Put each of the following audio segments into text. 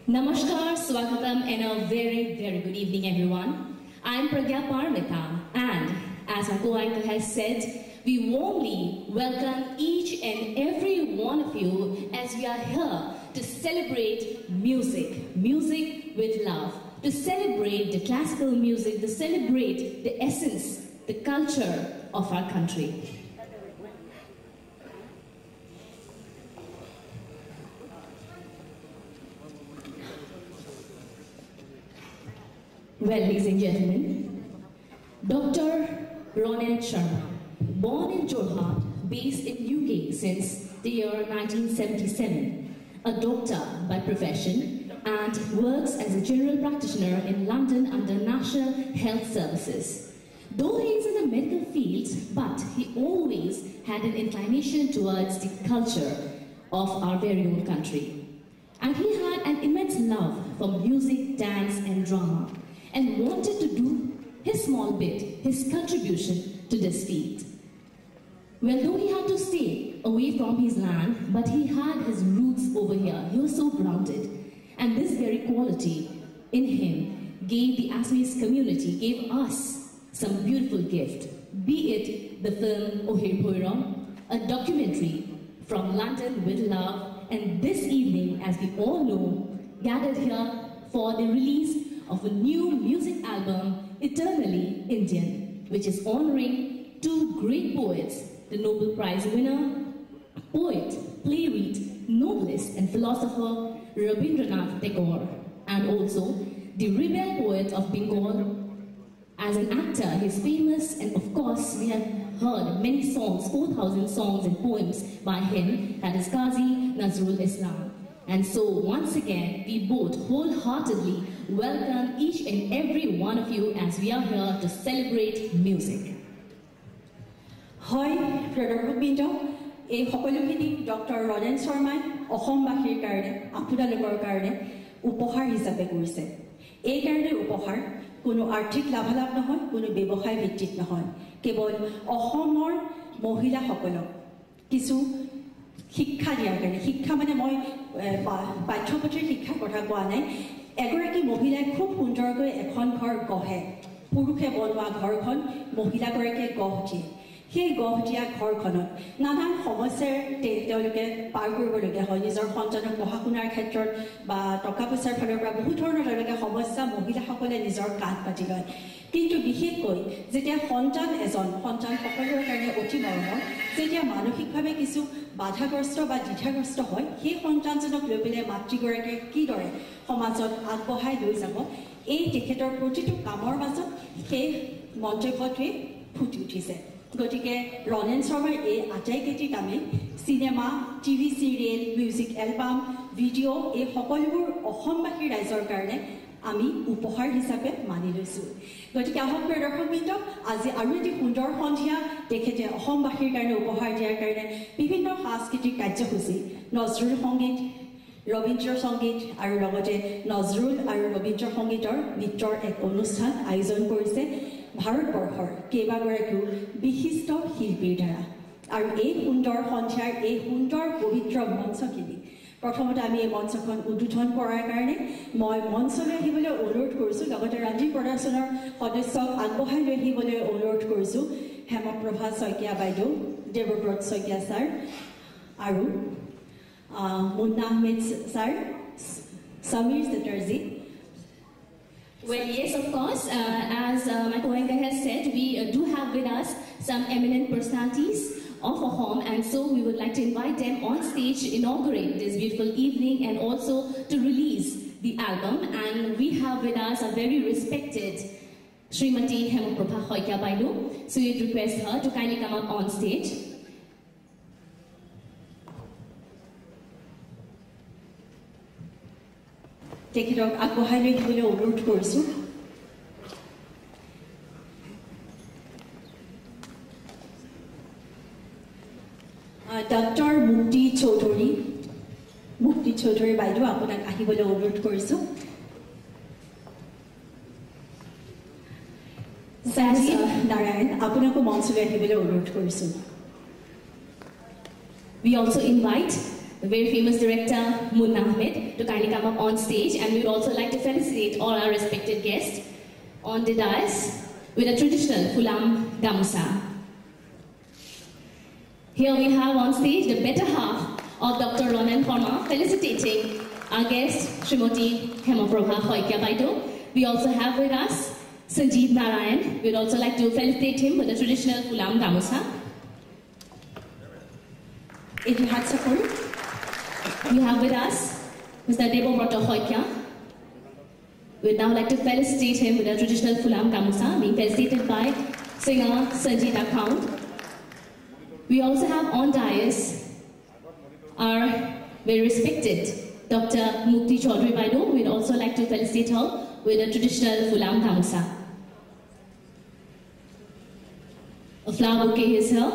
Namaskar, Swagatam, and a very, very good evening, everyone. I'm Pragya Paramita, and as our co-anchor has said, we warmly welcome each and every one of you as we are here to celebrate music, music with love, to celebrate the classical music, to celebrate the essence, the culture of our country. Well, ladies and gentlemen, Dr. Ronen Sharma, born in Jorhat, based in UK since the year 1977, a doctor by profession and works as a general practitioner in London under National Health Services. Though he is in the medical field, but he always had an inclination towards the culture of our very own country. And he had an immense love for music, dance and drama, and wanted to do his small bit, his contribution to this field. Well, though he had to stay away from his land, but he had his roots over here. He was so grounded. And this very quality in him gave the Assamese community, gave us some beautiful gift. Be it the film Ohir Poiram, a documentary from London with love, and this evening, as we all know, gathered here for the release of a new music album, Eternally Indian, which is honoring two great poets, the Nobel Prize winner, poet, playwright, novelist and philosopher Rabindranath Tagore, and also the rebel poet of Bengal. As an actor, he is famous, and of course we have heard many songs, 4,000 songs and poems by him, that is Qazi Nazrul Islam. And so once again, we both wholeheartedly welcome each and every one of you as we are here to celebrate music. Hi, Dr. Ronen Sharma, Ohombakhir Karne, Apudalokor Karne, Upohar hisabe korise. Ei karne upohar কোনো আর্থিক লাভালাভ নহয়, কোনো ব্যৱসায় ভিত্তিক নহয়, কেৱল অসমৰ মহিলাসকলক কিছু শিক্ষা দিয়াৰ কাৰণে। শিক্ষা মানে মই পাঠ্যপুথিৰ শিক্ষাৰ কথা কোৱা নাই। এগৰাকী মহিলাই খুব সুন্দৰকৈ এখন ঘৰ গঢ়ে। পুৰুষে বনোৱা ঘৰখন মহিলাগৰাকীয়ে গঢ় দিয়ে। সেই গঢ় দিয়া ঘৰখনত নানান সমস্যাৰ তেওঁলোকে পাৰ কৰিবলগীয়া হয়। নিজৰ সন্তানক পঢ়া শুনাৰ ক্ষেত্ৰত বা টকা পইচাৰ ফালৰ পৰা বহু ধৰণৰ তেওঁলোকে সমস্যা মহিলাসকলে নিজৰ কান্ধ পাতি লয়। কিন্তু বিশেষকৈ যেতিয়া সন্তান সকলোৰে কাৰণে অতি মৰমৰ, যেতিয়া মানসিকভাৱে কিছু বাধাগ্ৰস্ত বা দ্বিধাগ্ৰস্ত হয়, সেই সন্তানজনক লৈ পেলাই মাতৃগৰাকীয়ে কিদৰে সমাজত আগবঢ়াই লৈ যাব, এই তেখেতৰ প্ৰতিটো কামৰ মাজত সেই মন্তব্যটোৱে ফুটি উঠিছে। গতিকে ৰনেন শৰ্মাৰ এই আটাইকেইটি কামে cinema, TV serial, music album, video' এই সকলোবোৰ অসমবাসী ৰাইজৰ কাৰণে আমি উপহাৰ হিচাপে মানি লৈছোঁ। গতিকে আহক দৰ্শকবৃন্দ, আজি আৰু এটি সুন্দৰ সন্ধিয়া তেখেতে অসমবাসীৰ কাৰণে উপহাৰ দিয়াৰ কাৰণে বিভিন্ন সাংস্কৃতিক কাৰ্যসূচী, নজৰুল সংগীত, ৰবীন্দ্ৰ সংগীত আৰু লগতে নজৰুল আৰু ৰবীন্দ্ৰ সংগীতৰ নৃত্যৰ এক অনুষ্ঠান আয়োজন কৰিছে ভাৰতবৰ্ষৰ কেইবাগৰাকীও বিশিষ্ট শিল্পীৰ দ্বাৰা। আৰু এই সুন্দৰ সন্ধিয়াৰ এই সুন্দৰ পবিত্ৰ মঞ্চখিনি প্ৰথমতে আমি এই মঞ্চখন উদ্বোধন কৰাৰ কাৰণে মই মঞ্চলৈ আহিবলৈ অনুৰোধ কৰিছোঁ, লগতে ৰাজ্যিক প্ৰদৰ্শনৰ সদস্যক আগবঢ়াই লৈ আহিবলৈ অনুৰোধ কৰিছোঁ হেমপ্ৰভা শইকীয়া বাইদেউ, দেৱব্ৰত শইকীয়া ছাৰ আৰু Munna Ahmed sir, Samir Chatterjee. Well, yes, of course, as my co-anchor has said, we do have with us some eminent personalities of Ahom, and so we would like to invite them on stage to inaugurate this beautiful evening and also to release the album. And we have with us a very respected Srimati Hemaprabha Hoikya Baidu. So we'd request her to kindly come up on stage. তেখেতক আগবঢ়াই লৈ আহিবলৈ অনুৰোধ কৰিছোঁ। Doctor মুক্তি চৌধুৰী বাইদেউ, আপোনাক আহিবলৈ অনুৰোধ কৰিছোঁ। সঞ্জীৱ নাৰায়ণ, আপোনাকো মঞ্চলৈ আহিবলৈ অনুৰোধ কৰিছোঁ। We also invite the very famous director Munna Ahmed to kindly come up on stage, and we would also like to felicitate all our respected guests on the dais with a traditional Fulam Gamusa. Here we have on stage the better half of Dr. Ronen Kharma felicitating our guest Srimati Hemaprabha Hoikia Baido. We also have with us Sanjeev Narayan. We'd also like to felicitate him with a traditional Fulam Gamusa. If you had support, we have with us Mr. Debobrata Hoikia. We'd now like to felicitate him with a traditional Fulam Gamusa, being felicitated by singer Sanjeeta Count. We also have on dais our very respected Dr. Mukti Chaudhary Baido. We'd also like to felicitate her with a traditional Fulam Gamusa. A flower bouquet is here.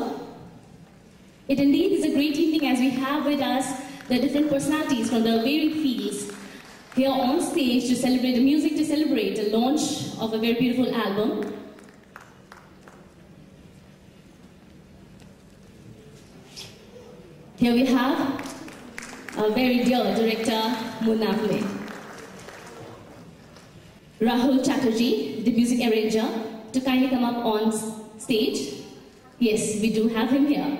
It indeed is a great evening as we have with us the different personalities from the varied fields here on stage to celebrate the music, to celebrate the launch of a very beautiful album. Here we have our very dear director, Munna Ahmed. Rahul Chatterjee, the music arranger, to kindly come up on stage. Yes, we do have him here.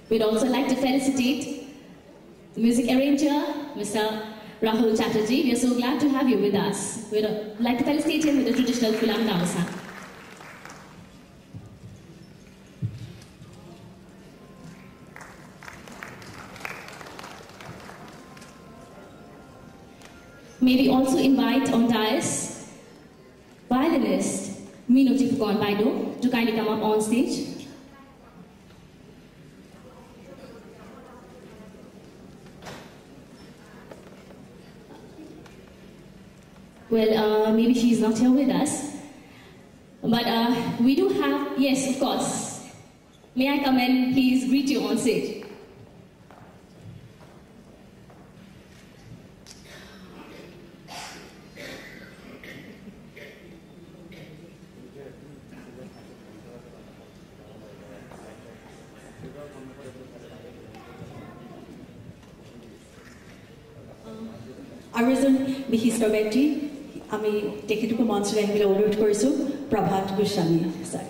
We'd also like to felicitate the music arranger, Mr. Rahul Chatterjee. We are so glad to have you with us. We'd like to felicitate him with the traditional Fulam Gamusa. May we also invite on dais violinist Minoti Fugon Baido to kindly come up on stage. Well, maybe she's not here with us, but we do have, yes, of course. May I come and please greet you on stage? Arjun Bihista Bekti, আমি তেখেতকো মঞ্চলৈ আহিবলৈ অনুৰোধ কৰিছো Prabhat Goswami sir.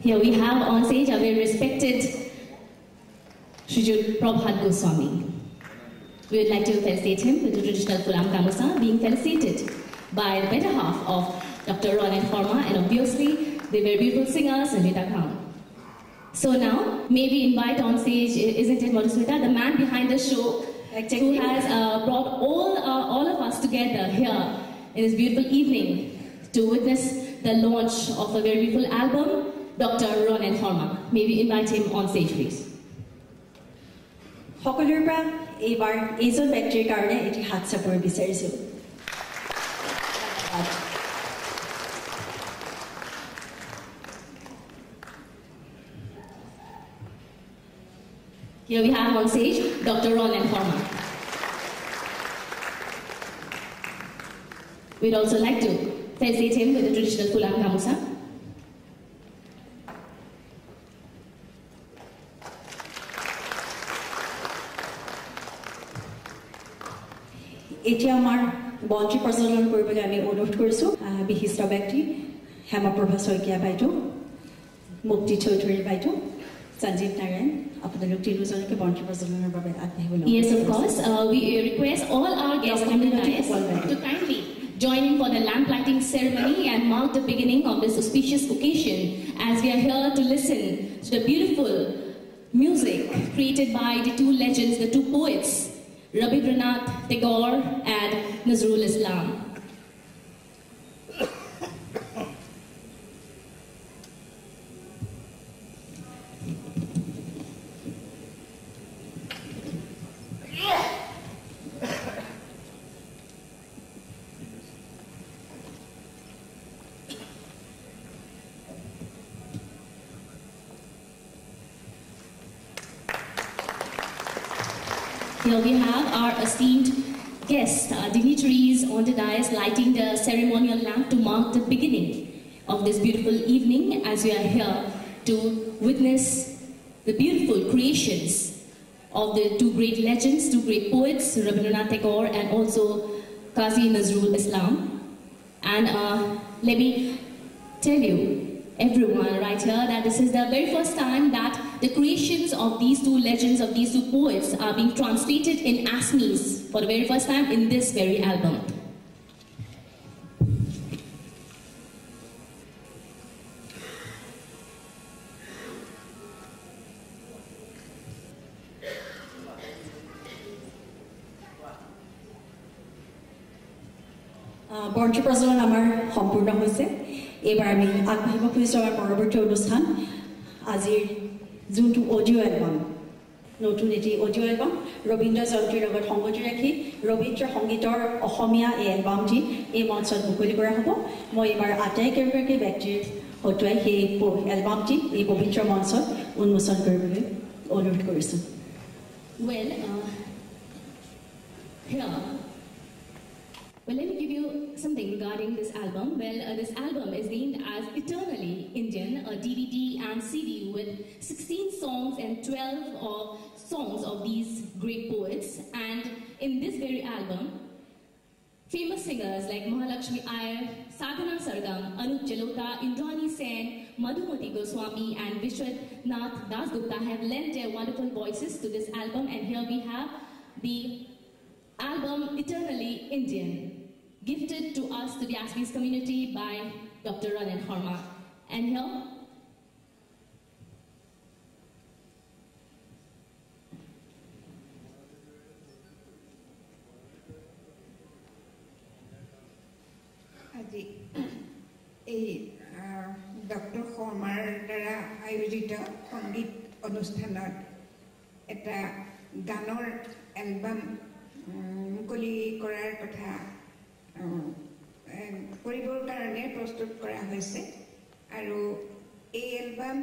Here we have on stage a very respected Srijut Prabhat Goswami. We would like to felicitate him with the traditional Fulam Gamusa, being felicitated by the better half of Dr. Ronen Kharma and obviously the very beautiful singer Sanjeeta Count. So now, may we invite on stage, isn't it Madhusmita, the man behind the show, who has brought all of us together here in this beautiful evening to witness the launch of a very beautiful album, Dr. Ronen Kharma. May we invite him on stage, please. সকলোৰ পৰা এইবাৰ এইজন ব্যক্তিৰ কাৰণে এটি হাত চাপৰি বিচাৰিছো। Here we have on stage Dr. Ronen Kharma. We'd also like to felicitate him with the traditional Fulam Gamusa. এতিয়া আমাৰ বন্তি প্ৰজ্বলন কৰিবলৈ আমি অনুৰোধ কৰিছো বিশিষ্ট ব্যক্তি হেমপ্ৰভা শইকীয়া বাইদেউ, মুক্তি চৌধুৰী বাইদেউ, Sanjeev Narayan, আপোনালোক তিনিজনকে বন্তি প্ৰজ্বলনৰ বাবে আগবাঢ়িবলৈ। Yes, of course. We request all our guests on the dais to kindly join in for the lamp lighting ceremony and mark the beginning of this auspicious occasion as we are here to listen to the beautiful music created by the two legends, the two poets, Rabindranath Tagore and Nazrul Islam. here we have our esteemed guests, dignitaries on the dais lighting the ceremonial lamp to mark the beginning of this beautiful evening as we are here to witness the beautiful creations of the two great legends, two great poets, Rabindranath Tagore and also Qazi Nazrul Islam. And let me tell you, everyone right here, that this is the very first time that the creations of these two legends, of these two poets, are being translated in Assamese for the very first time in this very album. বৰ্ণ প্ৰজনন আমাৰ সম্পূৰ্ণ হৈছে এবাৰ আমি আগবাঢ়িব খুজিছোঁ আমাৰ পৰৱৰ্তী অনুষ্ঠান আজিৰ যোনটো অডিঅ' এলবাম নতুন এটি অডিঅ' এলবাম ৰবীন্দ্ৰ জয়ন্তীৰ লগত সংগতি ৰাখি ৰবীন্দ্ৰ সংগীতৰ অসমীয়া এই এলবামটি এই মঞ্চত মুকলি কৰা হ'ব মই এবাৰ আটাইকেইগৰাকী ব্যক্তিৰ হতুৱাই সেই এলবামটি এই পবিত্ৰ মঞ্চত উন্মোচন কৰিবলৈ অনুৰোধ কৰিছোঁ Well, let me give you something regarding this album. Well, this album is named as Eternally Indian, a DVD and CD with 16 songs and 12 songs of these great poets. And in this very album, famous singers like Mahalakshmi Iyer, Sadhana Sargam, Anup Jalota, Indrani Sen, Madhumati Goswami and Vishwanath Dasgupta have lent their wonderful voices to this album. And here we have the album Eternally Indian, gifted to us, to the Assamese community by Dr. Ronen Sharma. And here, Dr. Sharmaৰ দ্বাৰা আয়োজিত সংগীত অনুষ্ঠানত এটা গানৰ album মুকলি কৰাৰ কথা কৰিবৰ কাৰণে প্ৰস্তুত কৰা হৈছে আৰু এই এলবাম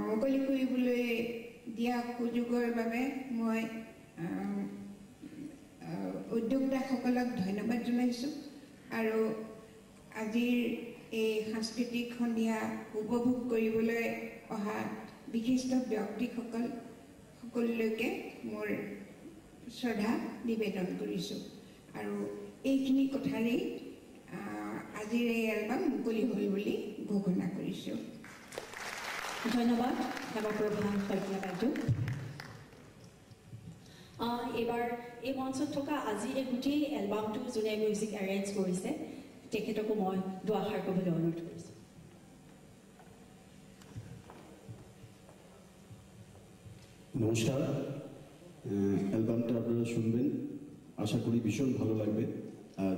মুকলি কৰিবলৈ দিয়া সুযোগৰ বাবে মই উদ্যোক্তাসকলক ধন্যবাদ জনাইছোঁ আৰু আজিৰ এই সাংস্কৃতিক সন্ধিয়া উপভোগ কৰিবলৈ অহা বিশিষ্ট ব্যক্তিসকললৈকে মোৰ শ্ৰদ্ধা নিবেদন কৰিছোঁ আৰু এইখিনি কথাৰেই আজিৰ এই এলবাম মুকলি হ'ল বুলি ঘোষণা কৰিছোঁ ধন্যবাদ হেমপ্ৰভা শইকীয়া বাইদেউ এবাৰ এই মঞ্চত থকা আজি এই গোটেই এলবামটো যোনে মিউজিক এৰেঞ্জ কৰিছে তেখেতকো মই দুআষাৰ ক'বলৈ অনুৰোধ কৰিছোঁ নমস্কার অ্যালবামটা আপনারা শুনবেন আশা করি ভীষণ ভালো লাগবে আর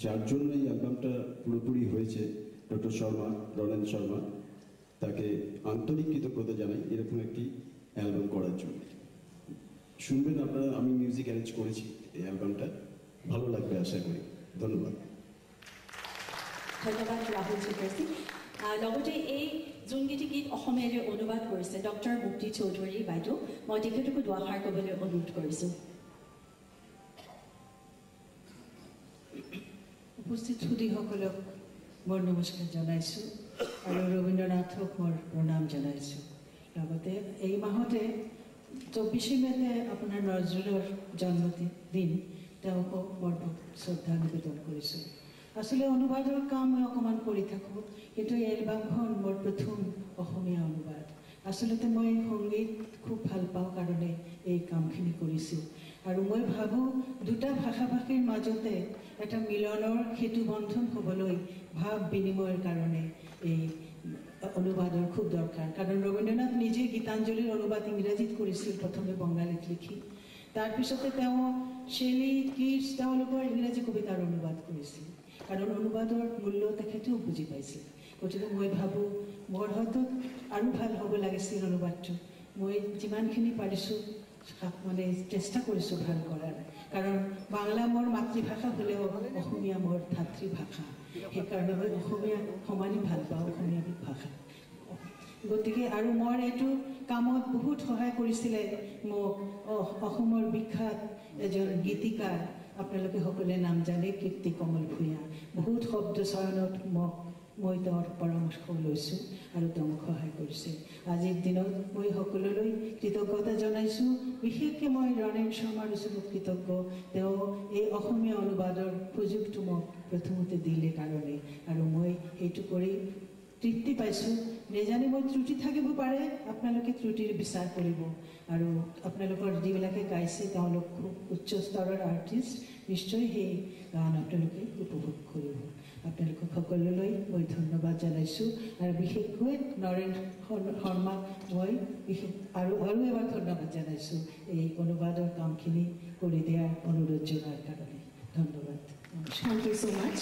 যার জন্য এই অ্যালবামটা পুরোপুরি হয়েছে ডক্টর শর্মা রনেন শর্মা তাকে আন্তরিক কৃতজ্ঞতা জানাই এরকম একটি অ্যালবাম করার জন্য শুনবেন আপনারা আমি মিউজিক অ্যারেঞ্জ করেছি এই অ্যালবামটা ভালো লাগবে আশা করি ধন্যবাদ ধন্যবাদ রাহুল চক্ৰৱৰ্তী লগতে এই যোনকেইটি গীত অসমীয়ালৈ অনুবাদ কৰিছে ডক্টৰ মুক্তি চৌধুৰী বাইদেউ মই তেখেতকো দুআষাৰ ক'বলৈ অনুৰোধ কৰিছোঁ উপস্থিত সুধীসকলক মোৰ নমস্কাৰ জনাইছোঁ আৰু ৰবীন্দ্ৰনাথক মোৰ প্ৰণাম জনাইছোঁ লগতে এই মাহতে 24 মেতে আপোনাৰ নজৰুলৰ জন্মদিন তেওঁকো বৰ শ্ৰদ্ধা নিবেদন কৰিছোঁ আসলে অনুবাদৰ কাম মই অকমান কৰি থাকোঁ কিন্তু এই এলবামখন মোৰ প্ৰথম অসমীয়া অনুবাদ আসলতে মই সংগীত খুব ভাল পাওঁ কাৰণে এই কামখিনি কৰিছোঁ আৰু মই ভাবোঁ দুটা ভাষা-ভাষীৰ মাজতে এটা মিলনৰ সেতু বন্ধন হ'বলৈ ভাৱ বিনিময়ৰ কাৰণে এই অনুবাদৰ খুব দৰকাৰ কাৰণ ৰবীন্দ্ৰনাথ নিজে গীতাঞ্জলিৰ অনুবাদ ইংৰাজীত কৰিছিল প্ৰথমে বঙালীত লিখি তাৰপিছতে তেওঁ শেলী কিটছ তেওঁলোকৰ ইংৰাজী কবিতাৰ অনুবাদ কৰিছিল কাৰণ অনুবাদৰ মূল্য তেখেতেও বুজি পাইছিল গতিকে মই ভাবোঁ মোৰ হয়তো আৰু ভাল হ'ব লাগিছিল অনুবাদটো মই যিমানখিনি পাৰিছোঁ মানে চেষ্টা কৰিছোঁ ভাল কৰাৰ কাৰণ বাংলা মোৰ মাতৃভাষা হ'লেও অসমীয়া মোৰ ধাত্ৰী ভাষা সেইকাৰণে মই অসমীয়া সমানেই ভাল পাওঁ অসমীয়া ভাষা গতিকে আৰু মোৰ এইটো কামত বহুত সহায় কৰিছিলে মোক অসমৰ বিখ্যাত এজন গীতিকাৰ আপোনালোকে সকলোৱে নাম জানে কীৰ্তি কমল ভূঞা বহুত শব্দ চয়নত মই তেওঁৰ পৰামৰ্শ লৈছোঁ আৰু তেওঁ মোক সহায় কৰিছে আজিৰ দিনত মই সকলোলৈ কৃতজ্ঞতা জনাইছোঁ বিশেষকৈ মই ৰণেন শৰ্মাৰ ওচৰত কৃতজ্ঞ তেওঁ এই অসমীয়া অনুবাদৰ সুযোগটো মোক প্ৰথমতে দিলে কাৰণে আৰু মই সেইটো কৰি তৃপ্তি পাইছোঁ নেজানি মই ত্ৰুটি থাকিব পাৰে আপোনালোকে ত্ৰুটিৰ বিচাৰ কৰিব আৰু আপোনালোকৰ যিবিলাকে গাইছে তেওঁলোক খুব উচ্চ স্তৰৰ আৰ্টিষ্ট নিশ্চয় সেই গান আপোনালোকে উপভোগ কৰিব আপোনালোকক সকলোলৈ মই ধন্যবাদ জনাইছোঁ আৰু বিশেষকৈ নৰেন শৰ্মাক মই আৰু এবাৰ ধন্যবাদ জনাইছোঁ এই অনুবাদৰ কামখিনি কৰি দিয়াৰ অনুৰোধ জনাৰ কাৰণে ধন্যবাদ Thank you so much.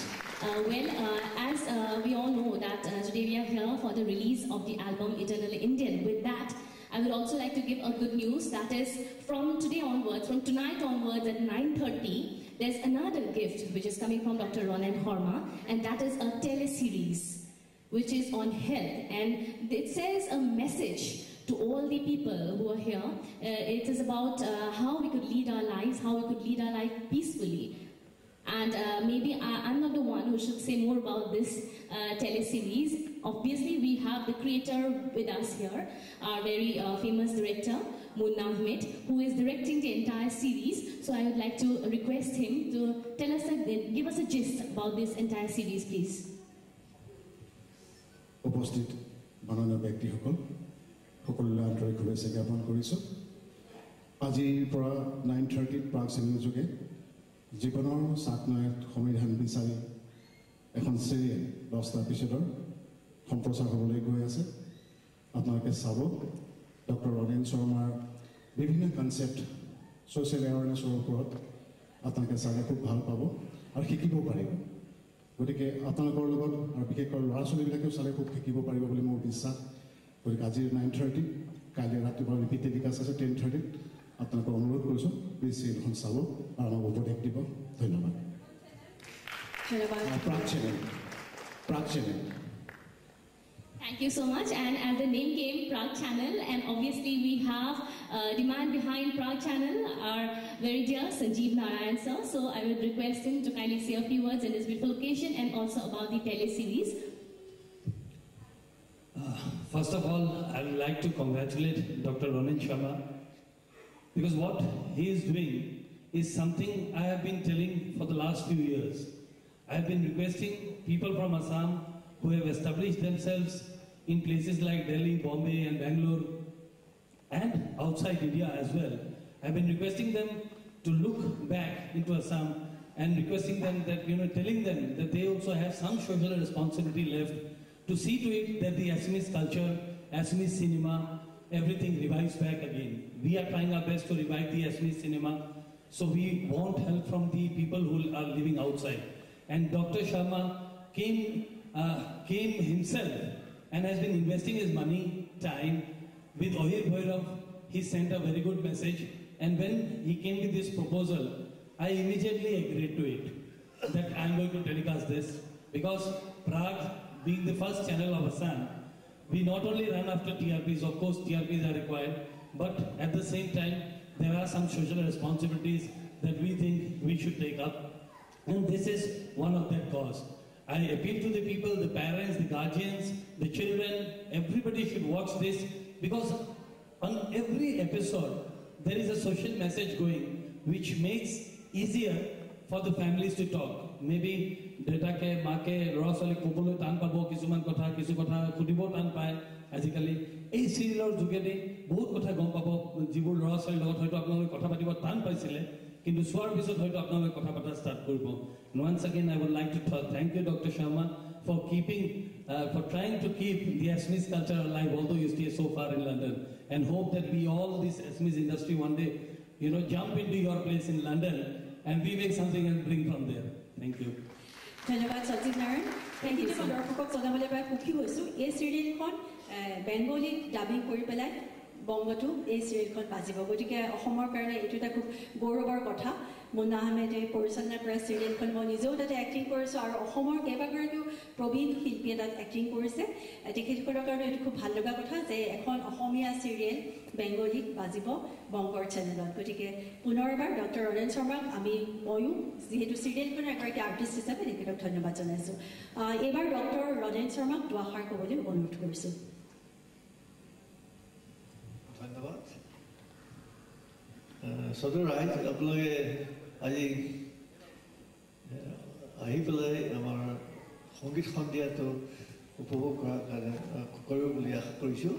As we all know that today we are here for the release of the album Eternally Indian. With that, I would also like to give a good news. That is, from today onwards, from tonight onwards at 9:30, there's another gift which is coming from Dr. Ronen Horma, and that is a teleseries which is on health. And it says a message to all the people who are here. It is about how we could lead our lives, how we could lead our life peacefully. And maybe I'm not the one who should say more about this teleseries. Obviously, we have the creator with us here, our very famous director, Munna Ahmed, who is directing the entire series. So I would like to request him to tell us, give us a gist about this entire series, please. উপস্থিত মাননীয় ব্যক্তিসকল সকলোলৈ আন্তৰিক শুভেচ্ছা জ্ঞাপন কৰিছোঁ আজিৰ পৰা 9:30 প্ৰাগ চেনেল যোগে জীৱনৰ চাকনয়ত সংবিধান বিচাৰি এখন চিৰিয়েল 10টা এপিছডৰ সম্প্ৰচাৰ হ'বলৈ গৈ আছে আপোনালোকে চাব ডক্টৰ ৰণেন শৰ্মাৰ বিভিন্ন কনচেপ্ট ছ'চিয়েল এৱাৰনেছৰ ওপৰত আপোনালোকে চালে খুব ভাল পাব আৰু শিকিব পাৰিব গতিকে আপোনালোকৰ লগত আৰু বিশেষকৈ ল'ৰা ছোৱালীবিলাকেও চালে খুব শিকিব পাৰিব বুলি মোৰ বিশ্বাস গতিকে আজিৰ 9:30 কাইলৈ ৰাতিপুৱা ৰিপিট টেলিকাষ্ট আছে 10:30 আপোনালোকক অনুৰোধ কৰিছোঁ প্লিজ চিৰিয়েলখন চাব আৰু আমাক উপদেশ দিব ধন্যবাদ Prag channel Thank you so much. And as the name came, Prague Channel, and obviously we have the man behind Prague Channel, our very dear Sanjeev Narayan sir. So I would request him to kindly say a few words in this beautiful occasion and also about the teleseries. First of all, I would like to congratulate Dr. Ronen Sharma because what he is doing is something I have been telling for the last few years. I have been requesting people from Assam who have established themselves in places like Delhi, Bombay and Bangalore and outside India as well. I have been requesting them to look back into Assam and requesting them that, telling them that they also have some social responsibility left to see to it that the Assamese culture, Assamese cinema, everything revives back again. We are trying our best to revive the Assamese cinema, so we want help from the people who are living outside. And Dr. Sharma came himself and has been investing his money, time. With Ohir Bhairav, he sent a very good message, and when he came with this proposal, I immediately agreed to it, that I am going to telecast this, because Prague, being the first channel of Assam, we not only run after TRPs, of course TRPs are required, but at the same time, there are some social responsibilities that we think we should take up, and this is one of that cause. I appeal to the people, the parents, the guardians, the children, everybody should watch this because on every episode there is a social message going which makes easier for the families to talk. Maybe data ke ma ke lora sali kopolo tan pabo kisuman kotha kisu kotha khudibo tan pai ajikali ei serialor jugedi bahut kotha gom pabo jibur lora sali logot hoyto apnalok kotha patibo tan paisile কিন্তু সোয়ার পিছত হয়তো আপনাদের কথা পাতা start করব once again I would like to thank you Dr. Sharma for trying to keep the Assamese culture alive although you stay so far in London and hope that we all this Assamese industry one day jump into your place in London and we make something and bring from there. Thank you. ধন্যবাদ সঞ্জীৱ নাৰায়ণ এইখিনি মই দৰ্শকক জনাবলৈ পাই সুখী হৈছোঁ এই চিৰিয়েলখন Bengali dubbing কৰি পেলাই বংগতো এই চিৰিয়েলখন বাজিব গতিকে অসমৰ কাৰণে এইটো এটা খুব গৌৰৱৰ কথা মুন্না আহমেদে পৰিচালনা কৰা চিৰিয়েলখন মই নিজেও তাতে এক্টিং কৰিছোঁ আৰু অসমৰ কেইবাগৰাকীও প্ৰবীণ শিল্পীয়ে তাত এক্টিং কৰিছে তেখেতসকলৰ কাৰণে এইটো খুব ভাল লগা কথা যে এখন অসমীয়া চিৰিয়েল বেংগলীত বাজিব বংগৰ চেনেলত গতিকে পুনৰবাৰ ডক্টৰ ৰণেন শৰ্মাক ময়ো যিহেতু চিৰিয়েলখনৰ এগৰাকী আৰ্টিষ্ট হিচাপে তেখেতক ধন্যবাদ জনাইছোঁ এইবাৰ ডক্টৰ ৰণেন শৰ্মাক দুআষাৰ ক'বলৈ অনুৰোধ কৰিছোঁ ধন্যবাদ সদৰ ৰাইজ আপোনালোকে আজি আহি পেলাই আমাৰ সংগীত সন্ধিয়াটো উপভোগ কৰাৰ কাৰণে কৰিব বুলি আশা কৰিছোঁ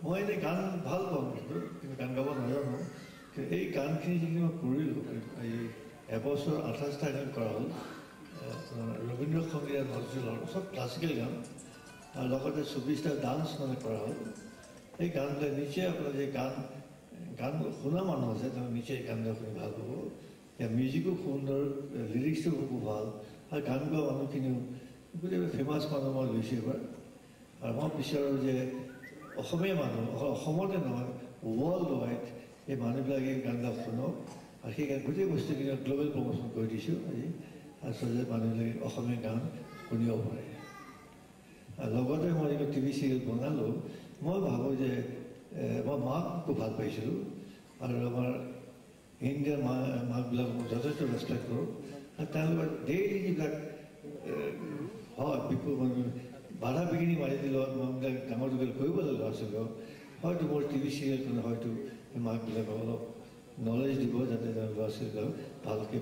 মই এনেই গান ভাল পাওঁ কিন্তু গান গাব নাজানো এই গানখিনি যিখিনি মই কৰিলোঁ এই এবছৰ 28টা গান কৰা হ'ল ৰবীন্দ্ৰ সংগীত আৰু নজৰুলৰ চব ক্লাছিকেল গান আৰু লগতে 24টা ডান্স মানে কৰা হ'ল এই গানবিলাক নিশ্চয় আপোনাৰ যে গান শুনা মানুহ আছে তেওঁ নিশ্চয় গানবিলাক শুনি ভাল পাব মিউজিকো সুন্দৰ লিৰিক্সটো খুব ভাল আৰু গান গোৱা মানুহখিনিও গোটেই ফেমাছ মানুহ মই লৈছোঁ এবাৰ আৰু মই বিচাৰোঁ যে অসমীয়া মানুহ অসমতে নহয় ৱৰ্ল্ড ৱাইড এই মানুহবিলাকে গানবিলাক শুনক আৰু সেই গোটেই বস্তুখিনি গ্ল'বেল প্ৰমোশ্যন কৰি দিছোঁ আজি আচলতে মানুহবিলাকে অসমীয়া গান শুনিব পাৰে আৰু লগতে মই যিটো টিভি চিৰিয়েল বনালোঁ মই ভাবোঁ যে মই মাক খুব ভাল পাইছিলোঁ আৰু আমাৰ ইণ্ডিয়াৰ মাকবিলাক মই যথেষ্ট ৰেচপেক্ট কৰোঁ আৰু তেওঁলোকৰ ডেইলি যিবিলাক হয় বাধা বিঘিনি মাৰি দিলত মাকবিলাক ডাঙৰ দীঘল কৰিব লাগে ল'ৰা ছোৱালীক হয়তো মোৰ টিভি চিৰিয়েলখনে হয়তো মাকবিলাকক অলপ নলেজ দিব যাতে ল'ৰা ছোৱালীবিলাক ভালকৈ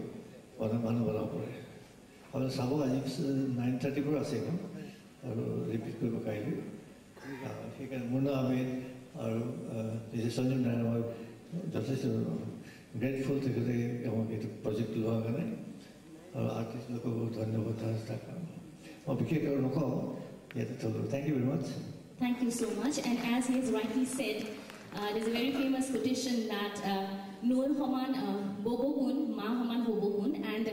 মানুহ বনাব পাৰে আৰু চাব আজি 9:30 পৰা আছে এখন আৰু ৰিপিট কৰিব কাইলৈ সেইকাৰণে মুন্না আহমেদ আৰু সঞ্জীৱ নাৰায়ণ মই যথেষ্ট গ্ৰেটফুল তেখেতে আমাক এইটো প্ৰজেক্ট লোৱাৰ কাৰণে আৰু আৰ্টিষ্টবিলাককো ধন্যবাদ তাৰ কাৰণে মই বিশেষ আৰু নকওঁ ইয়াতে থলোঁ thank you very much Thank you so much. And as he has rightly said, there's a very famous quotation that Noel Homan Bobokun, Ma Homan Bobokun, and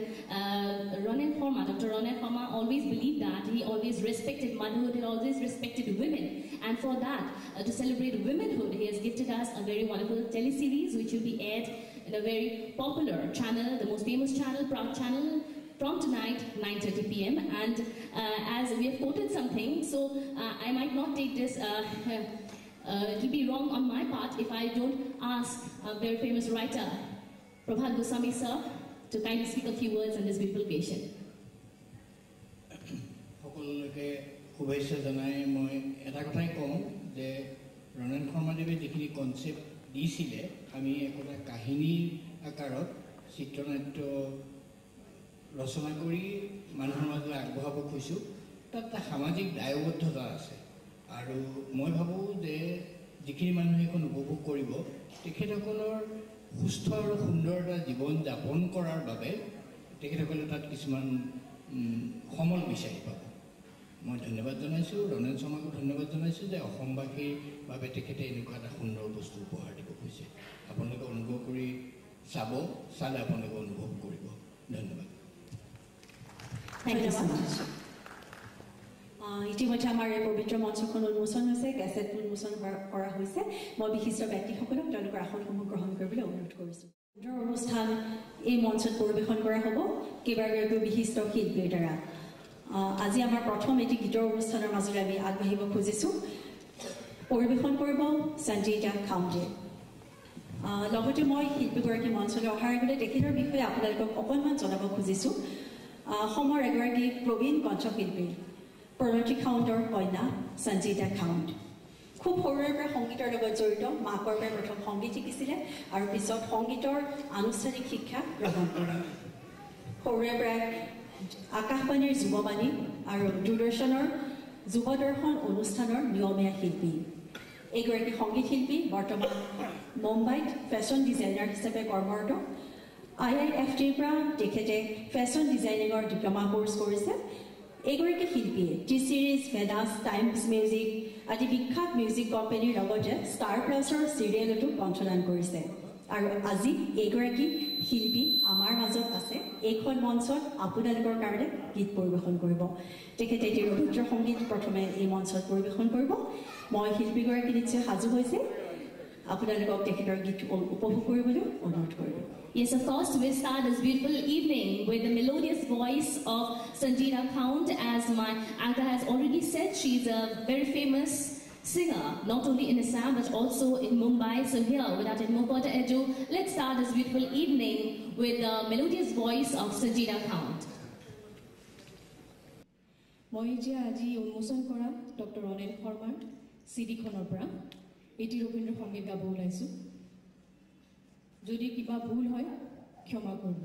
Ronel Horma, Dr. Ronel Horma always believed that he always respected motherhood, he always respected women. And for that, to celebrate womanhood, he has gifted us a very wonderful teleseries which will be aired in a very popular channel, the most famous channel, Proud Channel, from tonight 9:30 p.m. and as we have quoted something, so I might not take this it will be wrong on my part if I don't ask a very famous writer Prabhat Goswami sir to kindly speak a few words on this beautiful occasion. সকলোকে শুভেচ্ছা জনাই মই এটা কথাই কওঁ যে ৰণেন শৰ্মাদেৱে যিখিনি concept দিছিলে আমি একোটা কাহিনীৰ আকাৰত চিত্ৰনাট্য ৰচনা কৰি মানুহৰ মাজলৈ আগবঢ়াব খুজিছোঁ তাত এটা সামাজিক দায়বদ্ধতা আছে আৰু মই ভাবোঁ যে যিখিনি মানুহে এখন উপভোগ কৰিব তেখেতসকলৰ সুস্থ আৰু সুন্দৰ এটা জীৱন যাপন কৰাৰ বাবে তেখেতসকলে তাত কিছুমান সমল বিচাৰি পাব মই ধন্যবাদ জনাইছোঁ ৰণেন শৰ্মাকো ধন্যবাদ জনাইছোঁ যে অসমবাসীৰ বাবে তেখেতে এনেকুৱা এটা সুন্দৰ বস্তু উপহাৰ দিব খুজিছে আপোনালোকে অনুভৱ কৰি চালে আপোনালোকে অনুভৱ কৰিব ধন্যবাদ Thank you so much. ইতিমধ্যে আমাৰ এই পবিত্ৰ মঞ্চখন উন্মোচন হৈছে কেছেট উন্মোচন কৰা হৈছে মই বিশিষ্ট ব্যক্তিসকলক তেওঁলোকৰ আসনসমূহ গ্ৰহণ কৰিবলৈ অনুৰোধ কৰিছোঁ সুন্দৰ অনুষ্ঠান এই মঞ্চত পৰিৱেশন কৰা হ'ব কেইবাগৰাকীও বিশিষ্ট শিল্পীৰ দ্বাৰা আজি আমাৰ প্ৰথম এটি গীতৰ অনুষ্ঠানৰ মাজলৈ আমি আগবাঢ়িব খুজিছোঁ পৰিৱেশন কৰিব সঞ্জীতা খাউণ্ডে লগতে মই শিল্পীগৰাকী মঞ্চলৈ অহাৰ আগতে তেখেতৰ বিষয়ে আপোনালোকক অকণমান জনাব খুজিছোঁ অসমৰ এগৰাকী প্ৰবীণ কণ্ঠশিল্পী প্ৰণতি খাউণ্ডৰ কন্যা সঞ্জীতা খাউণ্ড খুব সৰুৰে পৰা সংগীতৰ লগত জড়িত মাকৰ পৰা প্ৰথম সংগীত শিকিছিলে আৰু পিছত সংগীতৰ আনুষ্ঠানিক শিক্ষা গ্ৰহণ কৰে সৰুৰে পৰাই আকাশবাণীৰ যুৱবাণী আৰু দূৰদৰ্শনৰ যুৱদৰ্শন অনুষ্ঠানৰ নিয়মীয়া শিল্পী এইগৰাকী সংগীত শিল্পী বৰ্তমান মুম্বাইত ফেশ্বন ডিজাইনাৰ হিচাপে কৰ্মৰত IIFTৰ পৰা তেখেতে ফেশ্বন ডিজাইনিঙৰ ডিপ্ল'মা কোৰ্চ কৰিছে এইগৰাকী শিল্পীয়ে টি চিৰিজ ভেদাছ টাইমছ মিউজিক আদি বিখ্যাত মিউজিক কোম্পানীৰ লগতে ষ্টাৰ প্লাছৰ চিৰিয়েলতো কণ্ঠদান কৰিছে আৰু আজি এইগৰাকী শিল্পী আমাৰ মাজত আছে এইখন মঞ্চত আপোনালোকৰ কাৰণে গীত পৰিৱেশন কৰিব তেখেতে এটি ৰবীন্দ্ৰ সংগীত প্ৰথমে এই মঞ্চত পৰিৱেশন কৰিব মই শিল্পীগৰাকী নিশ্চয় সাজু হৈছে আপোনালোকক তেখেতৰ গীত উপভোগ কৰিবলৈ অনুৰোধ কৰিলোঁ। Yes, of course, we start this beautiful evening with the melodious voice of Sangeeta Count. As my Aga has already said, she's a very famous singer, not only in Assam but also in Mumbai. So here, without any more further ado, let's start this beautiful evening with the melodious voice of Sangeeta Count. মই যে আজি উন্মোচন কৰা doctor Ranen শৰ্মাৰ চিডিখনৰ পৰা এটি ৰবীন্দ্ৰ সংগীত গাব ওলাইছোঁ। যদি কিবা ভুল হয় ক্ষমা কৰিব।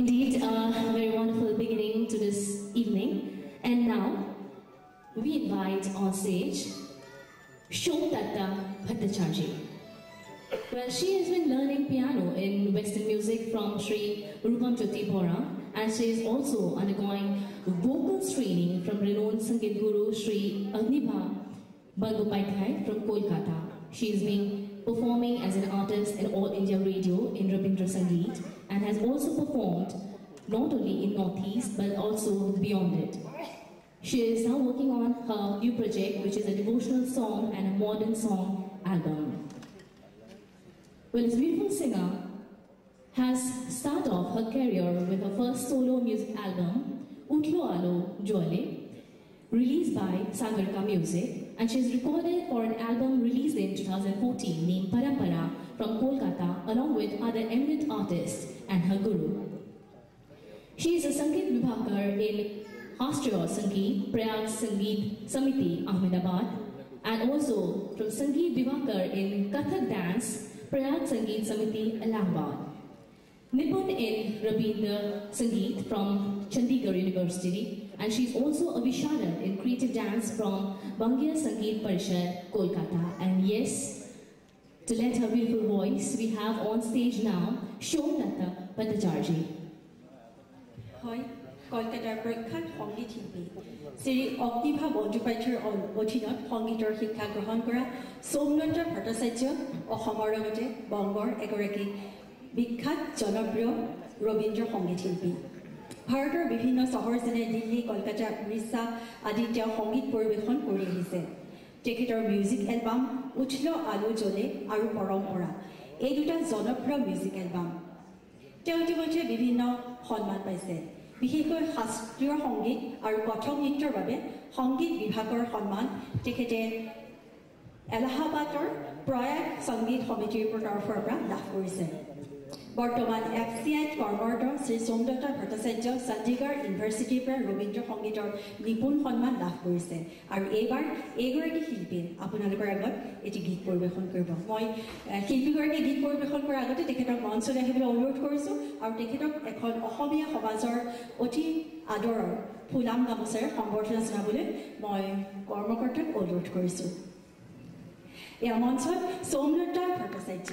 Indeed, a very wonderful beginning to this evening. And now, we invite on stage Shomdatta Bhattacharjee. Well, she has been learning piano in Western music from Sri Rupam Jyoti Bora, and she is also undergoing vocals training from renowned Sangeet Guru Sri Agnibha Bangopadhyay from Kolkata. She is being performing as an artist in All India Radio in Rabindra Sangeet, and has also performed not only in Northeast but also beyond it. She is now working on her new project, which is a devotional song and a modern song album. Well, this beautiful singer has started off her career with her first solo music album, Utlo Alo Joale, released by Sagarika Music, and she has recorded for an album released in 2014 named Parampara from Kolkata, along with other eminent artists and her guru. She is a Sangeet Vibhakar in Shastriya Sangeet, Prayag Sangeet Samiti, Ahmedabad, and also from Sangeet Vibhakar in Kathak Dance, Prayag Sangeet Samiti, Allahabad. Nipun in Rabindra Sangeet from Chandigarh University, and she is also a Visharad in creative dance from Bangiya Sangeet Parishad, Kolkata. And yes, to let her beautiful voice, we have on stage now Shomdatta Bhattacharjee. Hi, Kolkatar Prakhat Hongit Hilpi. Sri Agnibha Bangopadhyayৰ অধীনত সংগীতৰ শিক্ষা গ্ৰহণ কৰা সৌম্যতা ভট্টাচাৰ্য অসমৰ লগতে বংগৰ এগৰাকী বিখ্যাত জনপ্ৰিয় ৰবীন্দ্ৰ সংগীত শিল্পী। ভাৰতৰ বিভিন্ন চহৰ যেনে দিল্লী, কলকাতা, উৰিষ্যা আদি তেওঁ সংগীত পৰিৱেশন কৰি আহিছে। তেখেতৰ মিউজিক এলবাম উঠলো আলো জ্বলে আৰু পৰম্পৰা এই দুটা জনপ্ৰিয় মিউজিক এলবাম। তেওঁ ইতিমধ্যে বিভিন্ন সন্মান পাইছে। বিশেষকৈ শাস্ত্ৰীয় সংগীত আৰু কথক নৃত্যৰ বাবে সংগীত বিভাগৰ সন্মান তেখেতে এলাহাবাদৰ প্ৰয়াগ সংগীত সমিতিৰ তৰফৰ পৰা লাভ কৰিছে। বৰ্তমান FCIত কৰ্মৰত শ্ৰী সোমদত্ত ভট্টাচাৰ্য চণ্ডীগড় ইউনিভাৰ্চিটিৰ পৰা ৰবীন্দ্ৰ সংগীতৰ নিপুণ সন্মান লাভ কৰিছে আৰু এইবাৰ এইগৰাকী শিল্পীয়ে আপোনালোকৰ আগত এটি গীত পৰিৱেশন কৰিব। মই শিল্পীগৰাকীয়ে গীত পৰিৱেশন কৰাৰ আগতে তেখেতক মঞ্চলৈ আহিবলৈ অনুৰোধ কৰিছোঁ আৰু তেখেতক এখন অসমীয়া সমাজৰ অতি আদৰৰ ফুলাম গামোচাৰে সম্বৰ্ধনা জনাবলৈ মই কৰ্মকৰ্তাক অনুৰোধ কৰিছোঁ। এয়া মঞ্চত Somdatta Bhattacharya.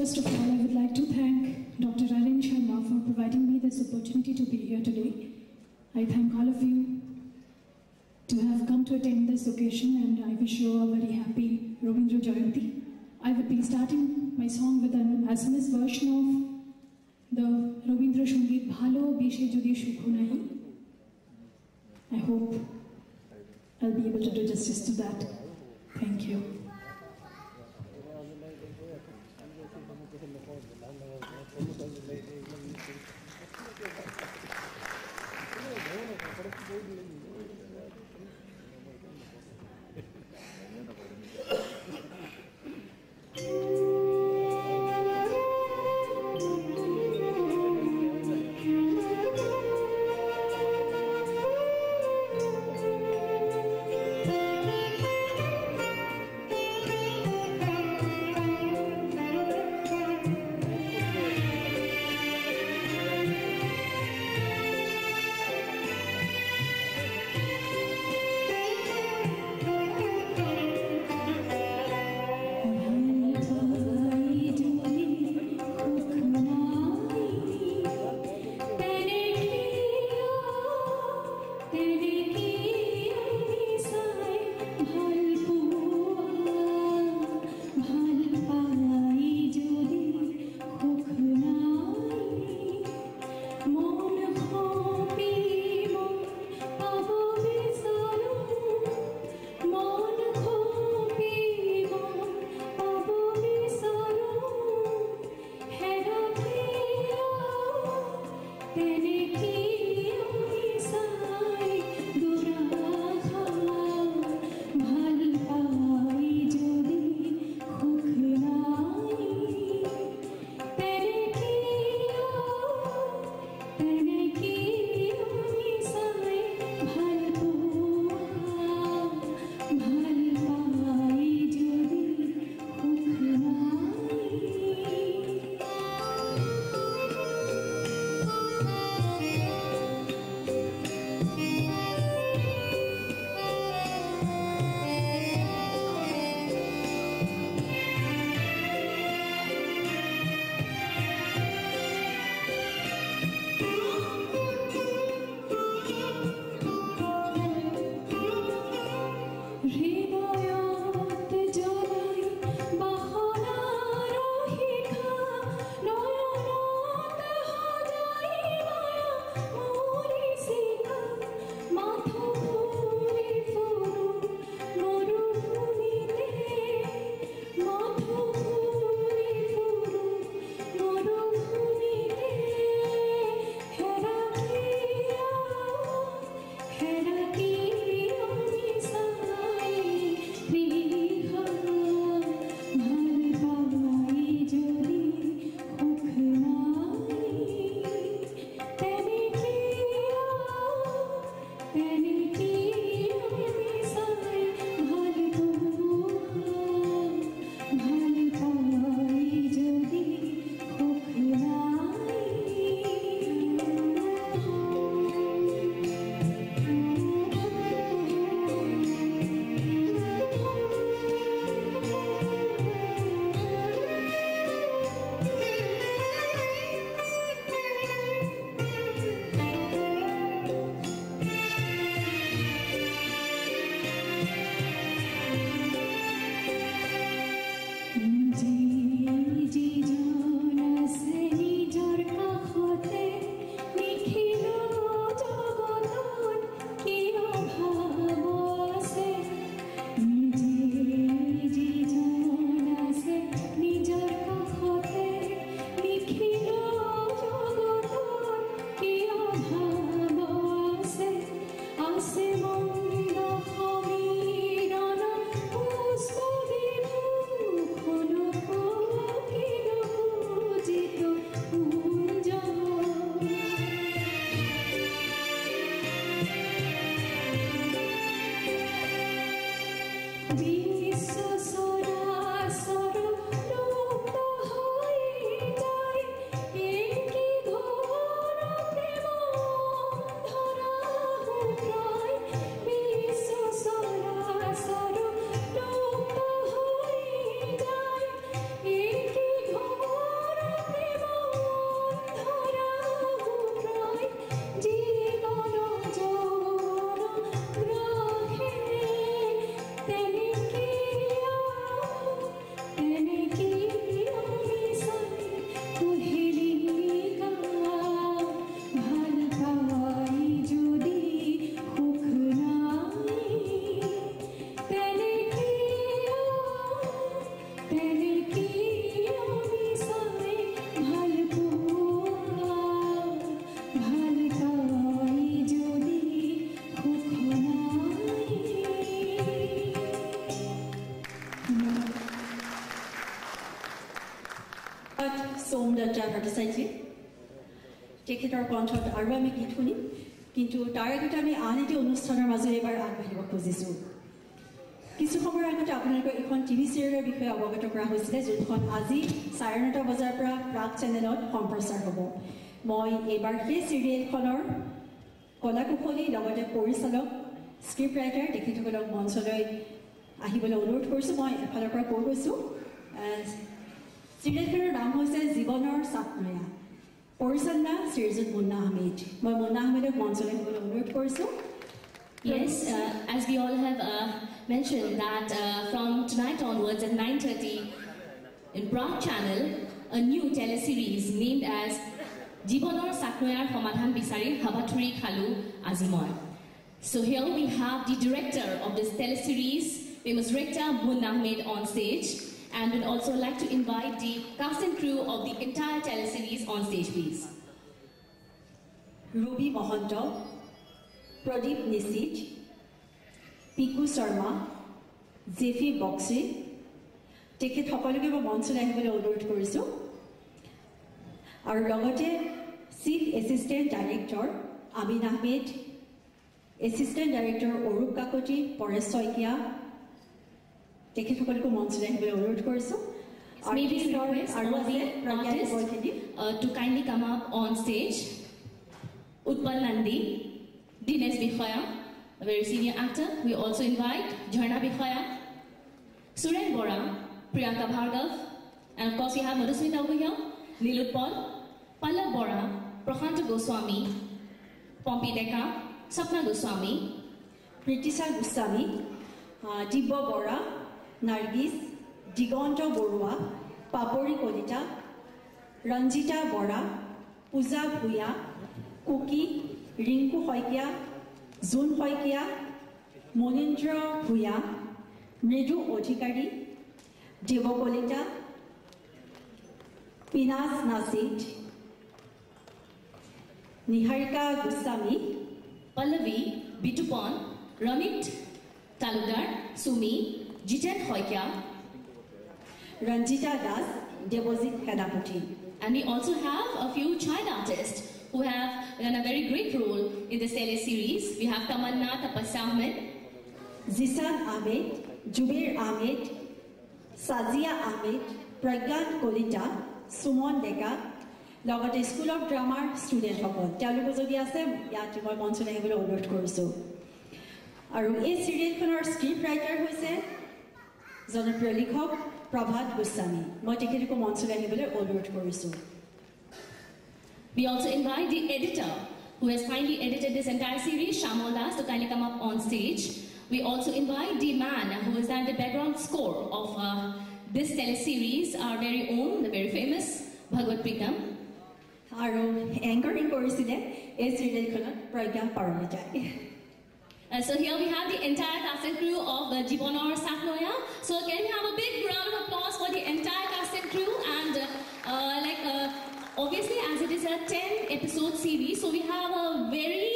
First of all, I would like to thank Dr. Ronen Sharma for providing me this opportunity to be here today. I thank all of you to have come to attend this occasion, and I wish you a very happy Rabindra Jayanti. I would be starting my song with an Assamese version of the Rabindra Sangeet Bhalo Beshe Jodi Shukho Nahi. I hope I'll be able to do justice to that. Thank you. Somdatta ভট্টাচাৰ্যজী তেখেতৰ কণ্ঠত আৰু আমি গীত শুনিম কিন্তু তাৰ আগতে আমি আন এটি অনুষ্ঠানৰ মাজেৰে এবাৰ আগবাঢ়িব খুজিছোঁ কিছু সময়ৰ আগতে আপোনালোকক এখন টিভি চিৰিয়েলৰ বিষয়ে অৱগত কৰা হৈছিলে যোনখন আজি 9:30 বজাৰ পৰা প্ৰাগ চেনেলত সম্প্ৰচাৰ হ'ব মই এইবাৰ সেই চিৰিয়েলখনৰ কলাকুশলী লগতে পৰিচালক স্ক্ৰিপ্ট ৰাইটাৰ তেখেতসকলক মঞ্চলৈ আহিবলৈ অনুৰোধ কৰিছোঁ মই এফালৰ পৰা কৈ গৈছোঁ চিৰিয়েলখনৰ নাম হৈছে জীৱনৰ চাকনৈয়া পৰিচালনা শ্ৰীযুত মুন্না আহমেদ মই মুন্না আহমেদক মঞ্চলৈ আহিবলৈ অনুৰোধ কৰিছোঁ Yes, as we all have mentioned that from tonight onwards at 9:30 in Prague Channel, a new teleseries named as Jibonor Saknoyar Samadhan Bisari Habathuri Khalu Azimoy. So here we have the director of this teleseries, famous director Munna Ahmed on stage, and would also like to invite the cast and crew of the entire teleseries on stage, please. Ruby Mohanto, Pradeep Nisij, Piku Sharma, Zefi Boxi, তেখেত সকলোকে মই মঞ্চলৈ আহিবলৈ অনুৰোধ কৰিছোঁ আৰু লগতে chief assistant director আমিন Ahmed assistant director Arup Kakati Paresh Saikia তেখেতসকলকো মঞ্চলৈ আহিবলৈ অনুৰোধ কৰিছোঁ Maybe request all the artists to kindly come up on stage. Utpal Nandi, Dinesh Bikhoya, a very senior actor. We also invite Jharna Bikhoya, Suren Bora, Priyanka Bhargav, and of course we have Madhusmita over here, Nilut Paul, Pallab Bora, Prashanta Goswami, Pompi Deka, Sapna Goswami, Pritisha Goswami, দিব্য বৰা, নাৰ্গিছ, দিগন্ত বৰুৱা, পাপৰি কলিতা, ৰঞ্জিতা বৰা, পূজা ভূঞা, কুকি, ৰিংকু শইকীয়া, জোন শইকীয়া, মনীন্দ্ৰ ভূঞা, মৃদু অধিকাৰী, দেৱ Kalita, পিনাজ Nasheed, Niharika Goswami, Pallavi, Bitupan, Romit Talukdar, Sumi, Jiten Saikia, Ranjita Das, Debajit সেনাপতি. And we also have a few child artists who have done a very great role in this teleseries. We have Tamanna Tapasya Ahmed, Zisan Ahmed, Jubair Ahmed, Sazia Ahmed, Pragyan Kolita, Sumon Deka, লগতে school of ড্ৰামাৰ ষ্টুডেণ্টসকল তেওঁলোকে যদি আছে ইয়াত মই মঞ্চলৈ আহিবলৈ অনুৰোধ কৰিছোঁ. আৰু এই চিৰিয়েলখনৰ স্ক্ৰিপ্ট ৰাইটাৰ হৈছে জনপ্ৰিয় লিখক প্ৰভাত গোস্বামী. মই তেখেতকো মঞ্চলৈ আহিবলৈ অনুৰোধ কৰিছোঁ. We also invite the editor who has kindly edited this entire series, Shamal Das, to kindly come up on stage. We also invite the man who has done the background score of this teleseries, our very own, the very famous Bhagwat Pritam. আৰু anchoring কৰিছিলে এই চিৰিয়েলখনত প্ৰজ্ঞা পাৰমিতাই. So here we have the entire cast and crew of Jibanor Saknoya. So can we have a big round of applause for the entire cast and crew? And obviously, as it is a 10-episode series, so we have a very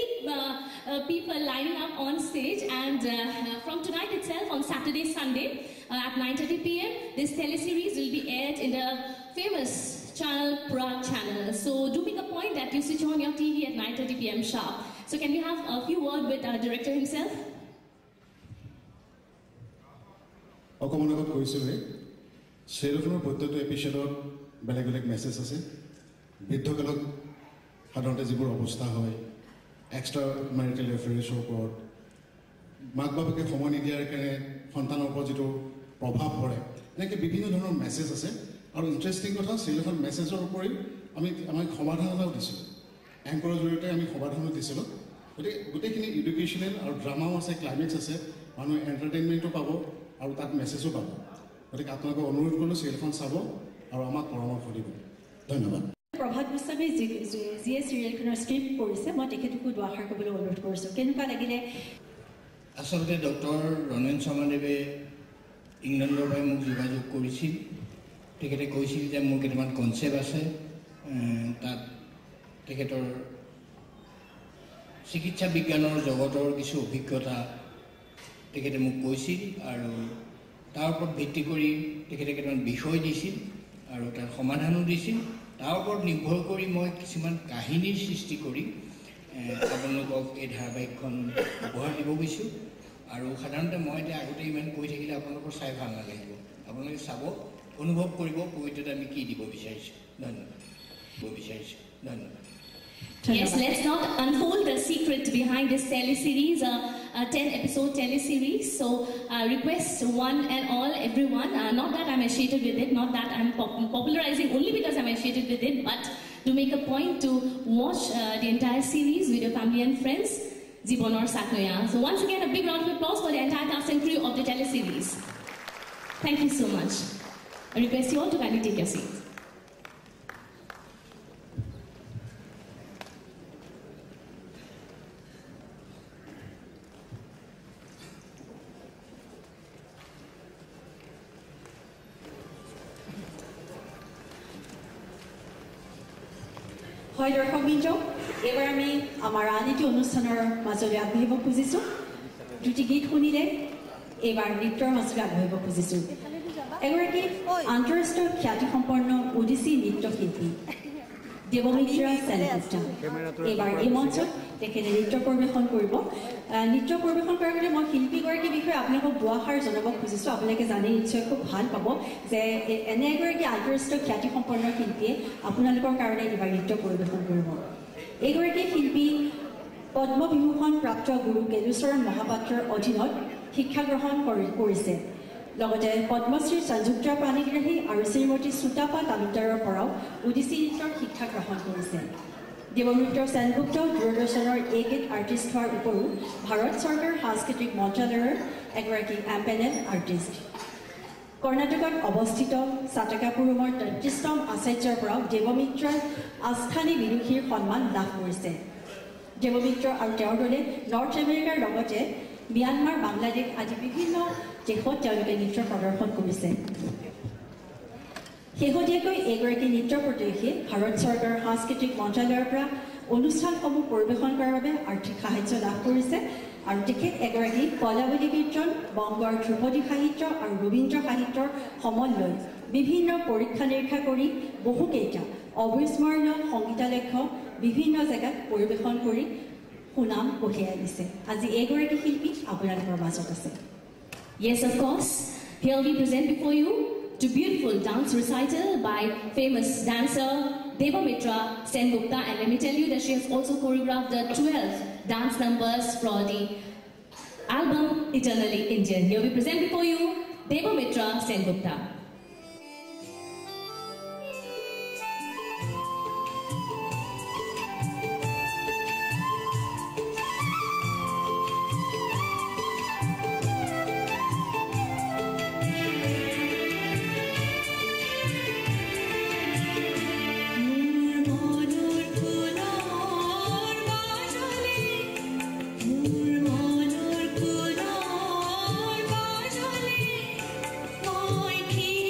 people lining up on stage. And from tonight itself, on Saturday, Sunday, at 9:30 p.m., this teleseries will be aired in the famous channel Prag channel. So do make a point that you switch on your TV at 9:30 p.m. sharp. So can we have a few words with our director himself? অকমানগত কৈছিলে চিৰিয়েলখনৰ প্ৰত্যেকটো এপিছডত বেলেগ বেলেগ message আছে. বৃদ্ধকালত সাধাৰণতে যিবোৰ অৱস্থা হয়, extra marital এফেয়াৰ্ছৰ ওপৰত, মাক বাপেকে সময় নিদিয়াৰ কাৰণে সন্তানৰ ওপৰত যিটো প্ৰভাৱ পৰে, এনেকৈ বিভিন্ন ধৰণৰ মেছেজ আছে. আৰু ইণ্টাৰেষ্টিং কথা, চিৰিয়েলখন মেছেজৰ উপৰিও আমাক সমাধান এটাও দিছিলোঁ. এংকৰৰ জৰিয়তে আমি সমাধানো দিছিলোঁ. গতিকে গোটেইখিনি এডুকেশ্যনেল আৰু ড্ৰামাও আছে, ক্লাইমেক্স আছে, মানুহে এণ্টাৰটেইনমেণ্টো পাব আৰু তাত মেছেজো পাব. গতিকে আপোনালোকক অনুৰোধ কৰিলোঁ চিৰিয়েলখন চাব আৰু আমাক পৰামৰ্শ দিব. ধন্যবাদ. প্ৰভাত গোস্বামী যিয়ে চিৰিয়েলখনৰ স্ক্ৰিপ্ট কৰিছে, মই তেখেতকো দুআষাৰ ক'বলৈ অনুৰোধ কৰিছোঁ. কেনেকুৱা লাগিলে? আচলতে ডক্টৰ ৰণেন শৰ্মাদেৱে ইংলেণ্ডৰ পৰাই মোক যোগাযোগ কৰিছিল. তেখেতে কৈছিল যে মোৰ কেইটামান কনচেপ্ট আছে, তাত তেখেতৰ চিকিৎসা বিজ্ঞানৰ জগতৰ কিছু অভিজ্ঞতা তেখেতে মোক কৈছিল আৰু তাৰ ওপৰত ভিত্তি কৰি তেখেতে কেইটামান বিষয় দিছিল আৰু তাৰ সমাধানো দিছিল. তাৰ ওপৰত নিৰ্ভৰ কৰি মই কিছুমান কাহিনীৰ সৃষ্টি কৰি আপোনালোকক এই ধাৰাবাহিকখন উপহাৰ দিব গৈছোঁ. আৰু সাধাৰণতে মই এতিয়া আগতে ইমান কৈ থাকিলে আপোনালোকৰ চাই ভাল নালাগিব. আপোনালোকে চাব, অনুভৱ কৰিব পবিত্ৰতা আমি কি দিব বিচাৰিছোঁ. ধন্যবাদ. ধন্যবাদ. Yes, let's not unfold the secret behind this teleseries, a 10-episode teleseries. So I request one and all, everyone, not that I'm associated with it, not that I'm popularizing only because I'm associated with it, but to make a point to watch the entire series with your family and friends, Jibanor Saknoya. So once again, a big round of applause for the entire cast and crew of the teleseries. Thank you so much. I request you all to kindly take your seats. হয় দৰ্শকবৃন্দ, এইবাৰ আমি আমাৰ আন এটি অনুষ্ঠানৰ মাজলৈ আগবাঢ়িব খুজিছোঁ. দুটি গীত শুনিলে এইবাৰ নৃত্যৰ মাজলৈ আগবাঢ়িব খুজিছোঁ. এগৰাকী আন্তঃৰাষ্ট্ৰীয় খ্যাতিসম্পন্ন ওডিচি নৃত্যশিল্পী দেৱমিত্ৰা সেনগুপ্তা এইবাৰ এই মঞ্চত তেখেতে নৃত্য পৰিৱেশন কৰিব. নৃত্য পৰিৱেশন কৰাৰ আগতে মই শিল্পীগৰাকীৰ বিষয়ে আপোনালোকক দুআষাৰ জনাব খুজিছোঁ. আপোনালোকে জানি নিশ্চয় খুব ভাল পাব যে এনে এগৰাকী আন্তঃৰাষ্ট্ৰীয় খ্যাতিসম্পন্ন শিল্পীয়ে আপোনালোকৰ কাৰণে এইবাৰ নৃত্য পৰিৱেশন কৰিব. এইগৰাকী শিল্পী পদ্মবিভূষণ প্ৰাপ্ত গুৰু কেলুচৰণ মহাপাত্ৰৰ অধীনত শিক্ষা গ্ৰহণ কৰিছে. লগতে পদ্মশ্ৰী সংযুক্তা পাণিগ্ৰাহী আৰু শ্ৰীমতী সুতাপা তালুকদাৰৰ পৰাও ওডিচি নৃত্যৰ শিক্ষা গ্ৰহণ কৰিছে. দেৱমিত্ৰ সেনগুপ্ত দূৰদৰ্শনৰ এগেট আৰ্টিষ্ট হোৱাৰ উপৰিও ভাৰত চৰকাৰ সাংস্কৃতিক মন্ত্ৰালয়ৰ এগৰাকী এম্পেনেল আৰ্টিষ্ট। কৰ্ণাটকত অৱস্থিত চাটকাপুৰমৰ ৩৩তম আচাৰ্যৰ পৰা দেৱমিত্ৰই আস্থানী বিদুষীৰ সন্মান লাভ কৰিছে। দেৱমিত্ৰ আৰু তেওঁৰ দলে নৰ্থ আমেৰিকাৰ লগতে ম্যানমাৰ, বাংলাদেশ আদি বিভিন্ন দেশত তেওঁলোকে নৃত্য প্ৰদৰ্শন কৰিছে। শেহতীয়াকৈ এগৰাকী নৃত্য প্ৰতিযোগীয়ে ভাৰত চৰকাৰৰ সাংস্কৃতিক মন্ত্ৰালয়ৰ পৰা অনুষ্ঠানসমূহ পৰিৱেশন কৰাৰ বাবে আৰ্থিক সাহায্য লাভ কৰিছে আৰু তেখেত এগৰাকী কলাৱলী কীৰ্তন, বংগৰ ধ্ৰুপদী সাহিত্য আৰু ৰবীন্দ্ৰ সাহিত্যৰ সমন্বয় বিভিন্ন পৰীক্ষা নিৰীক্ষা কৰি বহুকেইটা অবিস্মৰণীয় সংগীতালক্ষ্য বিভিন্ন জেগাত পৰিৱেশন কৰি সুনাম কঢ়িয়াই আনিছে। আজি এগৰাকী শিল্পী আপোনালোকৰ মাজত আছে। Yes, of course. Here we present before you to beautiful dance recital by famous dancer Devamitra Sengupta, and let me tell you that she has also choreographed the 12 dance numbers for the album Eternally Indian. Here we present before you Devamitra Sengupta. Keep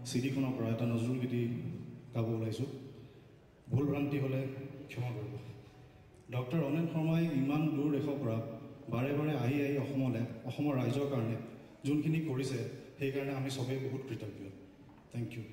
চিডিখনৰ পৰা এটা নজৰুল গীতি গাব ওলাইছোঁ। ভুল ভ্ৰান্তি হ'লে ক্ষমা কৰিব। Doctor Ranen শৰ্মাই ইমান দূৰ দেশৰ পৰা বাৰে বাৰে আহি অসমলৈ, অসমৰ ৰাইজৰ কাৰণে যোনখিনি কৰিছে সেইকাৰণে আমি চবেই বহুত কৃতজ্ঞ। Thank you.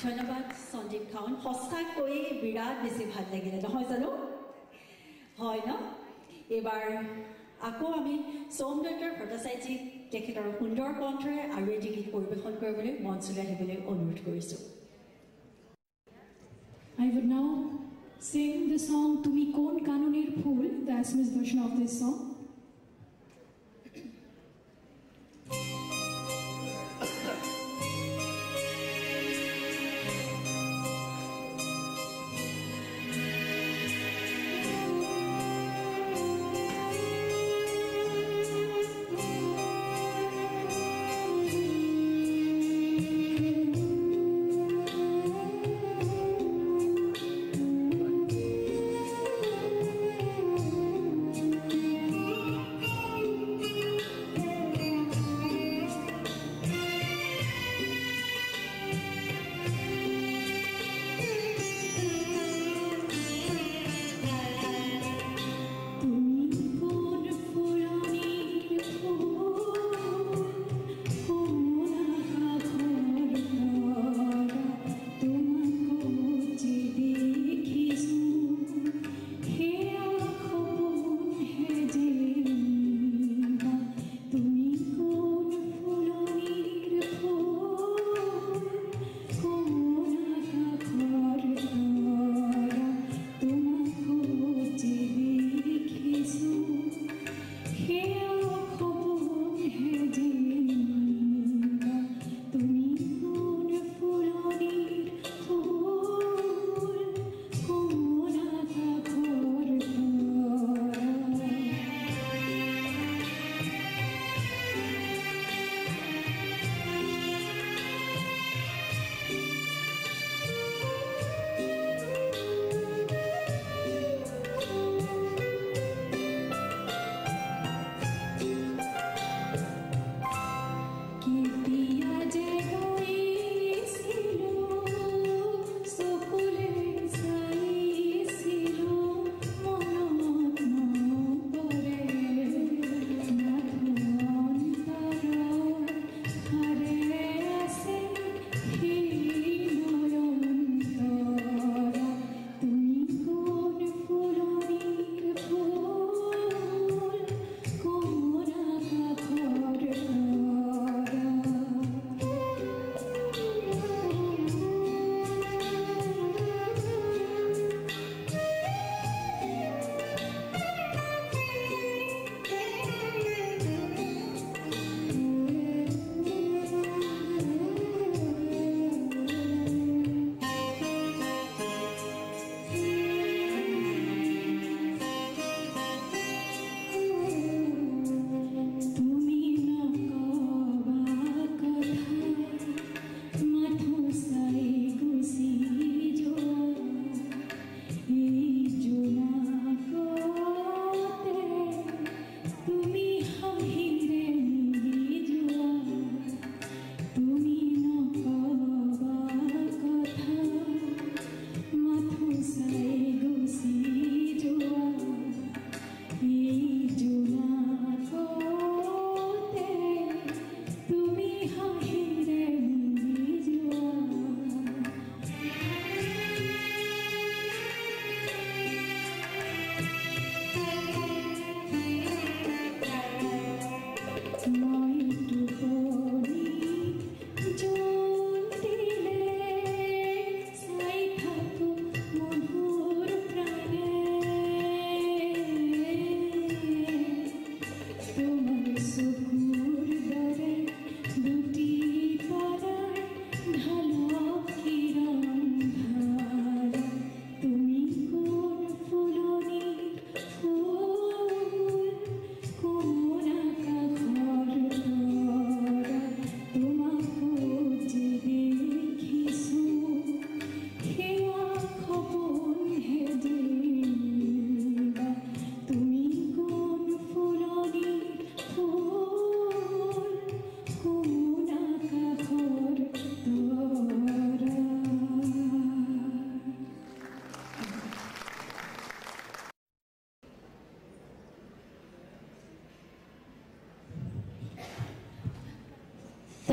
ধন্যবাদ সঞ্জীৱ খান সঁচাকৈয়ে বিৰাট বেছি ভাল লাগিলে নহয় জানো হয় ন এবাৰ আকৌ আমি সৌমদত্ত ভট্টাচাৰ্যক তেখেতৰ সুন্দৰ কণ্ঠৰে আৰু এটি গীত পৰিৱেশন কৰিবলৈ মঞ্চলৈ আহিবলৈ অনুৰোধ কৰিছোঁ I would now sing the song Tumi Kon Kanoner Phool, the Assamese version of this song.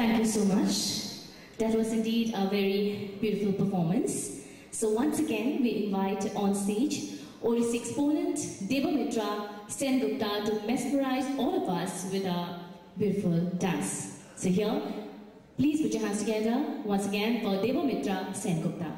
Thank you so much. That was indeed a very beautiful performance. So once again, we invite on stage Odissi exponent Devamitra Sengupta to mesmerize all of us with a beautiful dance. So here, please put your hands together once again for Devamitra Sengupta.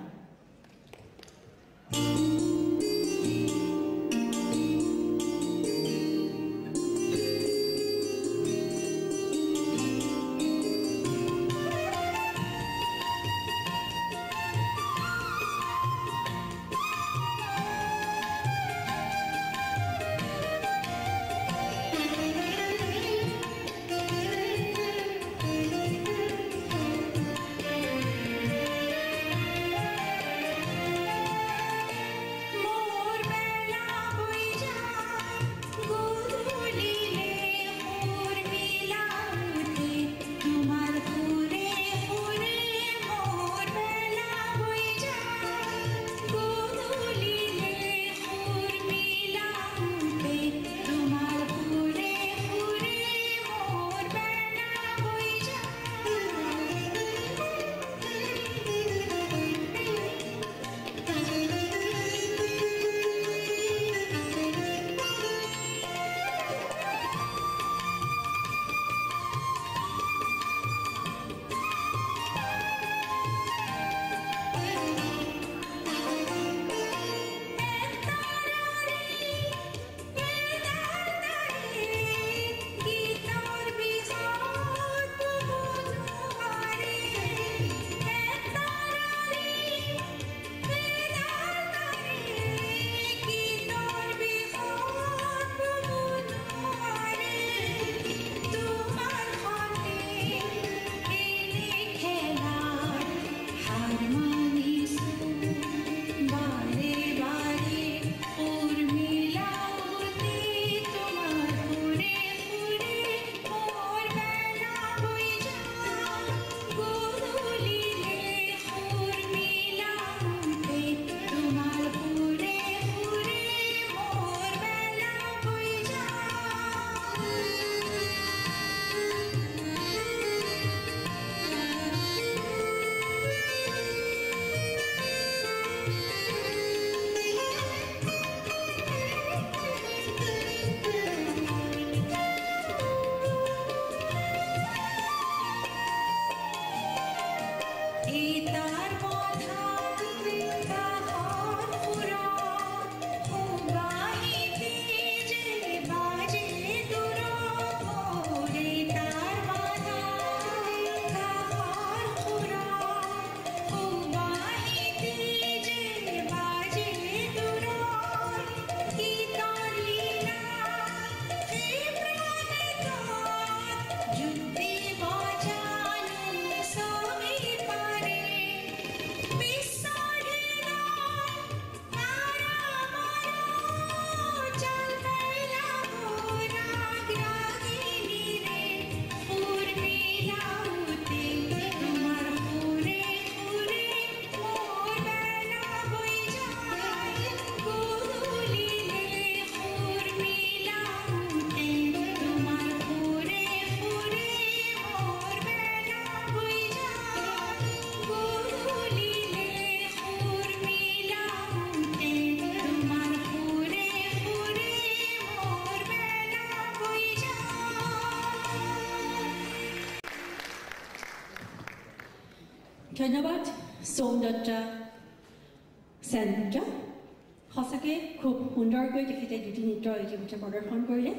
ধন্যবাদ সৌন্দৰ্য সেনগুপ্তা সঁচাকৈ খুব সুন্দৰকৈ তেখেতে দুটি নৃত্য ইতিমধ্যে প্ৰদৰ্শন কৰিলে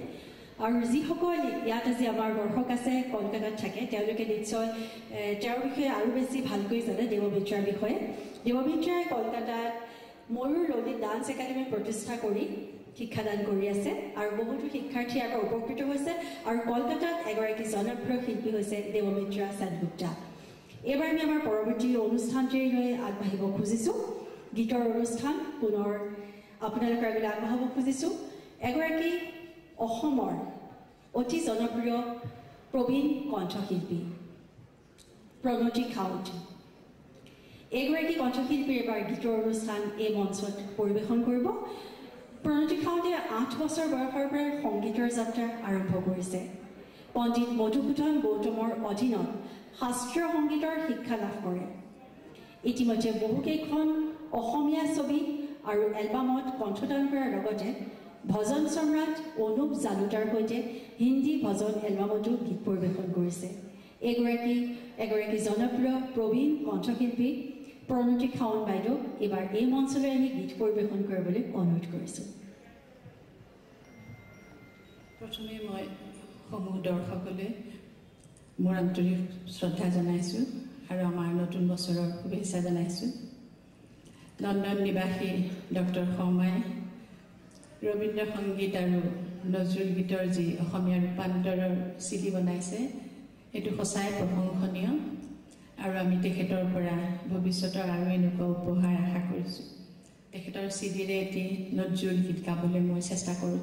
আৰু যিসকল ইয়াত আজি আমাৰ দৰ্শক আছে কলকাতাত থাকে তেওঁলোকে নিশ্চয় তেওঁৰ বিষয়ে আৰু বেছি ভালকৈ জানে দেৱমিত্ৰাৰ বিষয়ে দেৱমিত্ৰাই কলকাতাত ময়ূৰ ললিত ডান্স একাডেমি প্ৰতিষ্ঠা কৰি শিক্ষাদান কৰি আছে আৰু বহুতো শিক্ষাৰ্থী আকৌ উপকৃত হৈছে আৰু কলকাতাত এগৰাকী জনপ্ৰিয় শিল্পী হৈছে দেৱমিত্ৰা সেনগুপ্তা এবাৰ আমি আমাৰ পৰৱৰ্তী অনুষ্ঠানটিলৈ আগবাঢ়িব খুজিছোঁ গীতৰ অনুষ্ঠান পুনৰ আপোনালোকৰ আগলৈ আগবঢ়াব খুজিছোঁ এগৰাকী অসমৰ অতি জনপ্ৰিয় প্ৰবীণ কণ্ঠশিল্পী প্ৰণতি খাউট এগৰাকী কণ্ঠশিল্পীৰ এবাৰ গীতৰ অনুষ্ঠান এই মঞ্চত পৰিৱেশন কৰিব প্ৰণতি খাউটে 8 বছৰ বয়সৰ পৰা সংগীতৰ যাত্ৰা আৰম্ভ কৰিছে পণ্ডিত মধুসূদন গৌতমৰ অধীনত শাস্ত্ৰীয় সংগীতৰ শিক্ষা লাভ কৰে। ইতিমধ্যে বহুকেইখন অসমীয়া ছবি আৰু এলবামত কণ্ঠদান কৰাৰ লগতে ভজন সম্ৰাট অনুপ জালুটাৰ সৈতে হিন্দী ভজন এলবামতো গীত পৰিৱেশন কৰিছে। এগৰাকী জনপ্ৰিয় প্ৰবীণ কণ্ঠশিল্পী প্ৰণতি খাৱন বাইদেউ এইবাৰ এই মঞ্চলৈ আহি গীত পৰিৱেশন কৰিবলৈ অনুৰোধ কৰিছোঁ। প্ৰথমে মই সমূহ দৰ্শকলৈ মোৰ আন্তৰিক শ্ৰদ্ধা জনাইছোঁ আৰু আমাৰ নতুন বছৰৰ শুভেচ্ছা জনাইছোঁ। লণ্ডন নিবাসী ডক্টৰ শৰ্মাই ৰবীন্দ্ৰ সংগীত আৰু নজৰুল গীতৰ যি অসমীয়া ৰূপান্তৰৰ চিডি বনাইছে সেইটো সঁচাই প্ৰশংসনীয় আৰু আমি তেখেতৰ পৰা ভৱিষ্যতৰ আৰু এনেকুৱা উপহাৰ আশা কৰিছোঁ। তেখেতৰ চিডিৰে এটি নজৰুল গীত গাবলৈ মই চেষ্টা কৰোঁ।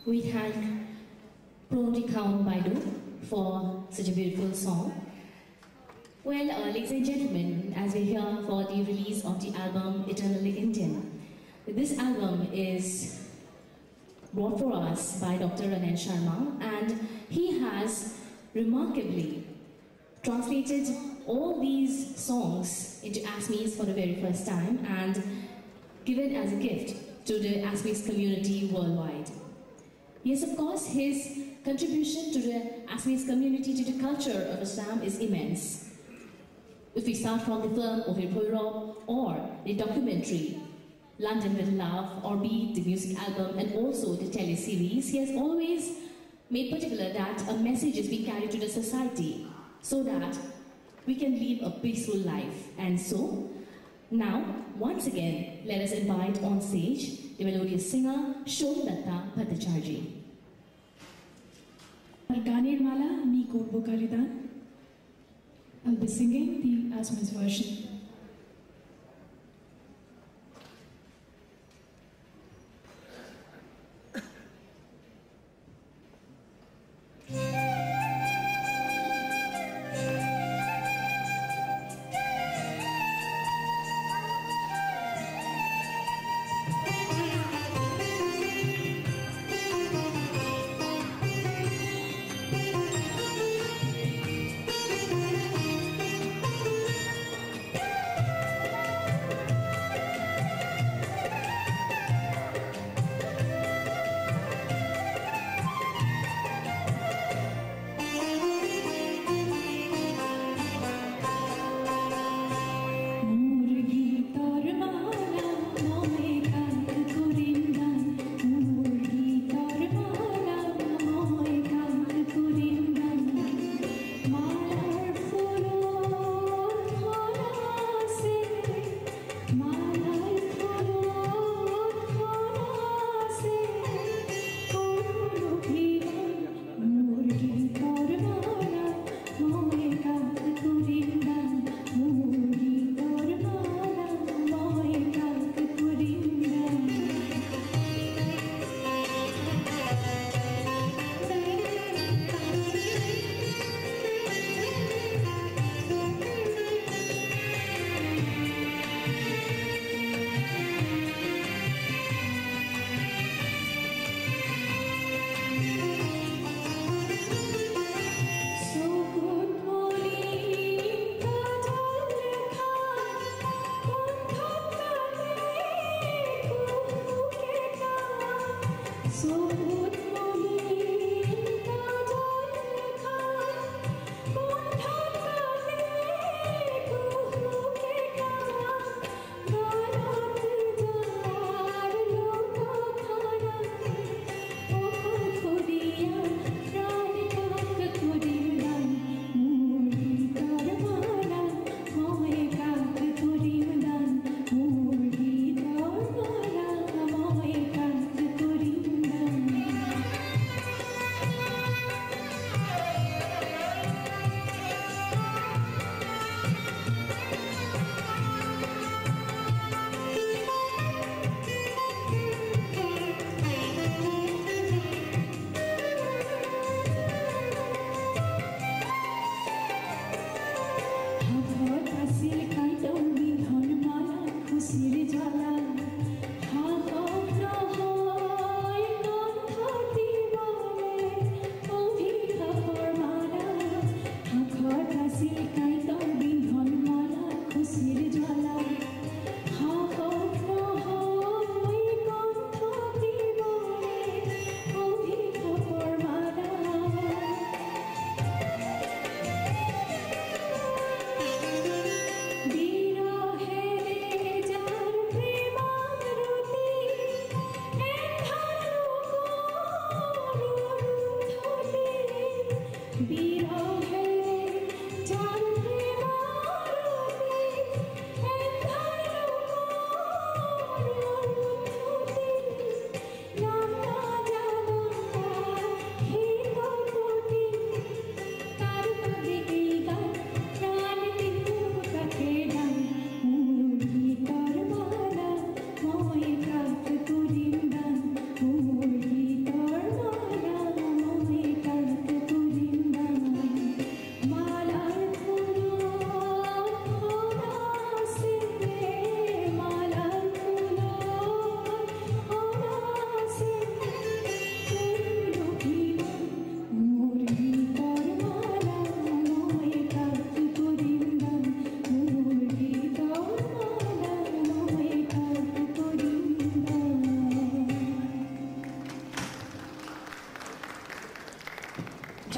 We thank Proti Kaun Baidu for such a beautiful song. Well, ladies and gentlemen, as we're here for the release of the album Eternally Indian, this album is brought for us by Dr. Ronen Sharma, and he has remarkably translated all these songs into Assamese for the very first time and given as a gift to the Assamese community worldwide. Yes, of course, his contribution to the Assamese community, to the culture of Assam is immense. If we start from the film Ohir Bhoirab or the documentary London with Love, or be it the music album and also the teleseries, he has always made particular that a message is being carried to the society so that we can live a peaceful life. And so, now, once again, let us invite on stage the melodious singer Shomdatta Bhattacharjee. Ganer Mala Ni Kurbo Karidan. I'll be singing the Assamese version.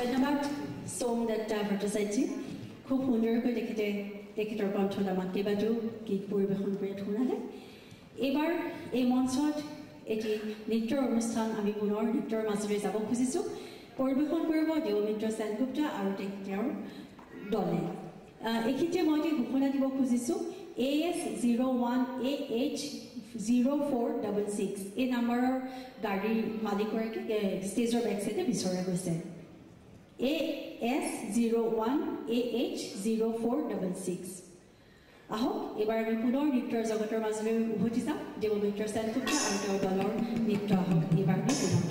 ধন্যবাদ সোম দত্তা ভট্টাচাৰ্যজী খুব সুন্দৰকৈ তেখেতৰ কণ্ঠত আমাক কেইবাটাও গীত পৰিৱেশন কৰি শুনালে এইবাৰ এই মঞ্চত এটি নৃত্যৰ অনুষ্ঠান আমি পুনৰ নৃত্যৰ মাজলৈ যাব খুজিছোঁ পৰিৱেশন কৰিব দেৱমিত্ৰ সেনগুপ্তা আৰু তেওঁৰ দলে এইখিনিতে মই ঘোষণা দিব খুজিছোঁ AS01AH0466 এই নাম্বাৰৰ গাড়ীৰ মালিকগৰাকী ষ্টেজৰ বেক চাইডে বিচৰা গৈছে AS01AH0466 আহক এবাৰ আমি পুনৰ নৃত্যৰ জগতৰ মাজলৈ উভতি যাম দেৱমিত্ৰ সেনগুপ্তা আৰু তেওঁৰ দলৰ নৃত্য আহক এইবাৰ আমি পুনৰ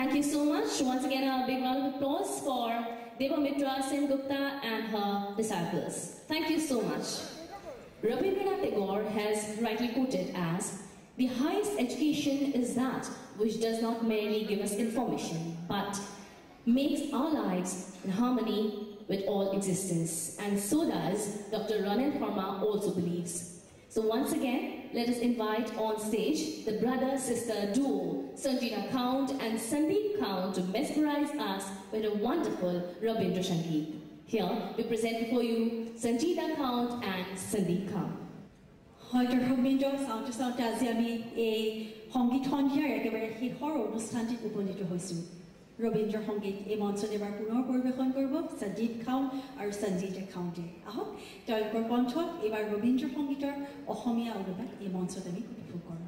Thank you so much. Once again, a big round of applause for Devamitra Sengupta and her disciples. Thank you so much. Rabindranath Tagore has rightly quoted as, "The highest education is that which does not merely give us information, but makes our lives in harmony with all existence." And so does Dr. Ronen Kharma also believes. So once again, let us invite on stage the brother-sister duo, Sanjita Count and Sandeep Count, to mesmerize us with a wonderful Rabindra Sangeet. Here, we present before you Sanjita Count and Sandeep Count. হয়তো ৰবীন্দ্ৰ চাওঁতে চাওঁতে আজি আমি এই সংগীত সন্ধিয়াৰ একেবাৰে শেষৰ অনুষ্ঠানটিত উপনীত হৈছোঁ। ৰবীন্দ্ৰ সংগীত এই মঞ্চত এবাৰ পুনৰ পৰিৱেশন কৰিব সঞ্জীৱ খাউণ্ট আৰু সঞ্জীতা খাউণ্টে। আহক তেওঁলোকৰ কণ্ঠত এইবাৰ ৰবীন্দ্ৰ সংগীতৰ অসমীয়া অনুবাদ এই মঞ্চত আমি উপভোগ কৰোঁ।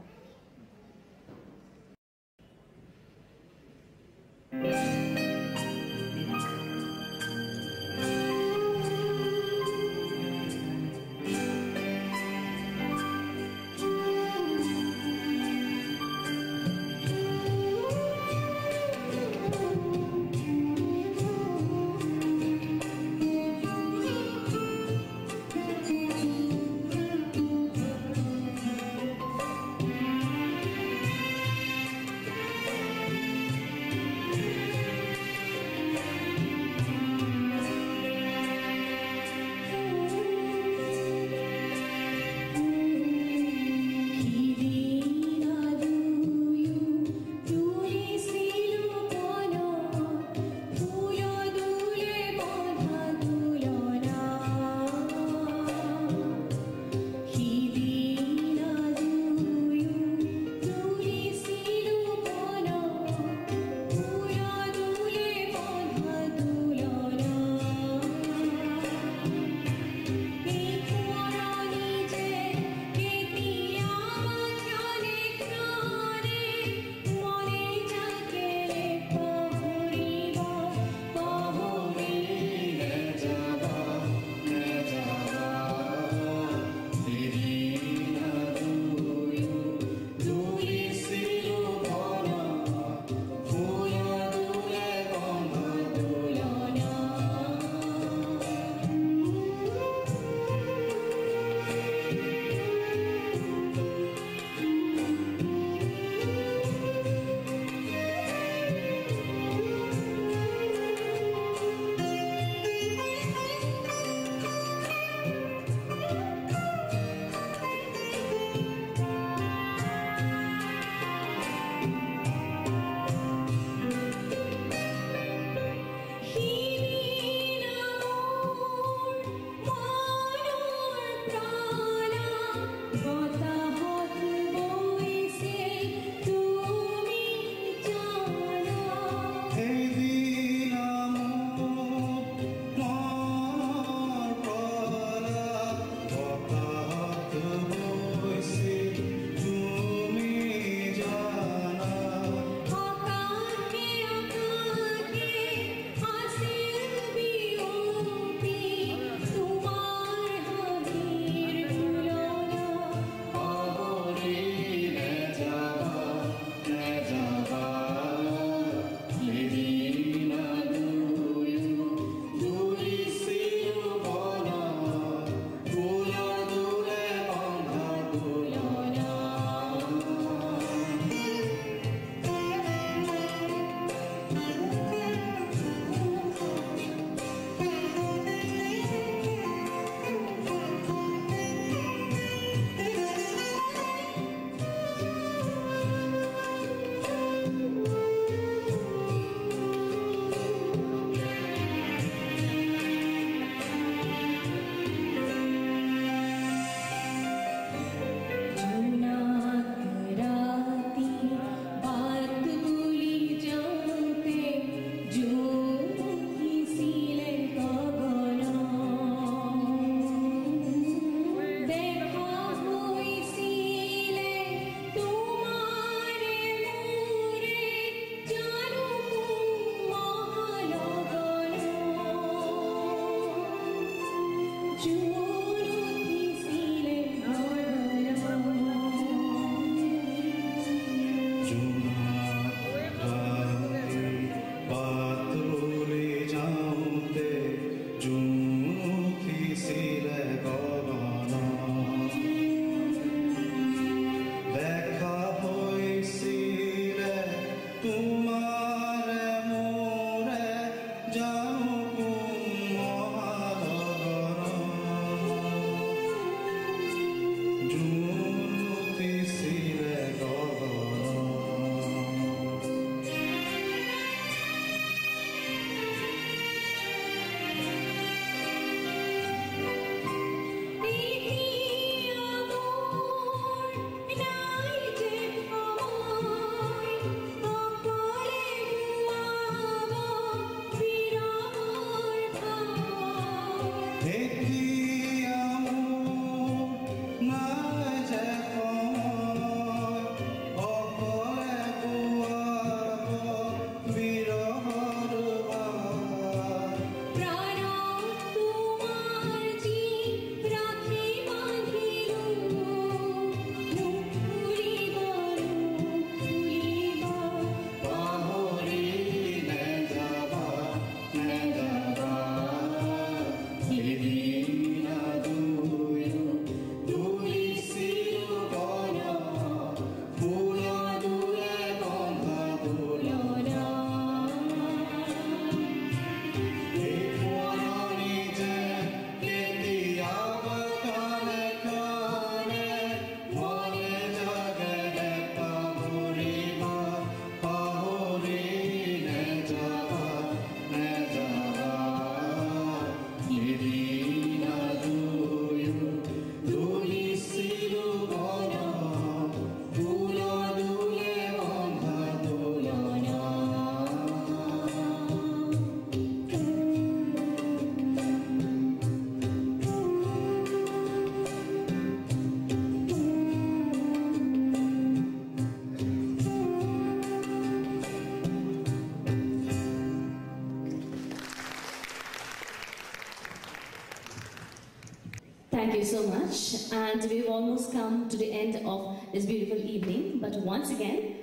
Thank you so much. And we've almost come to the end of this beautiful evening. But once again,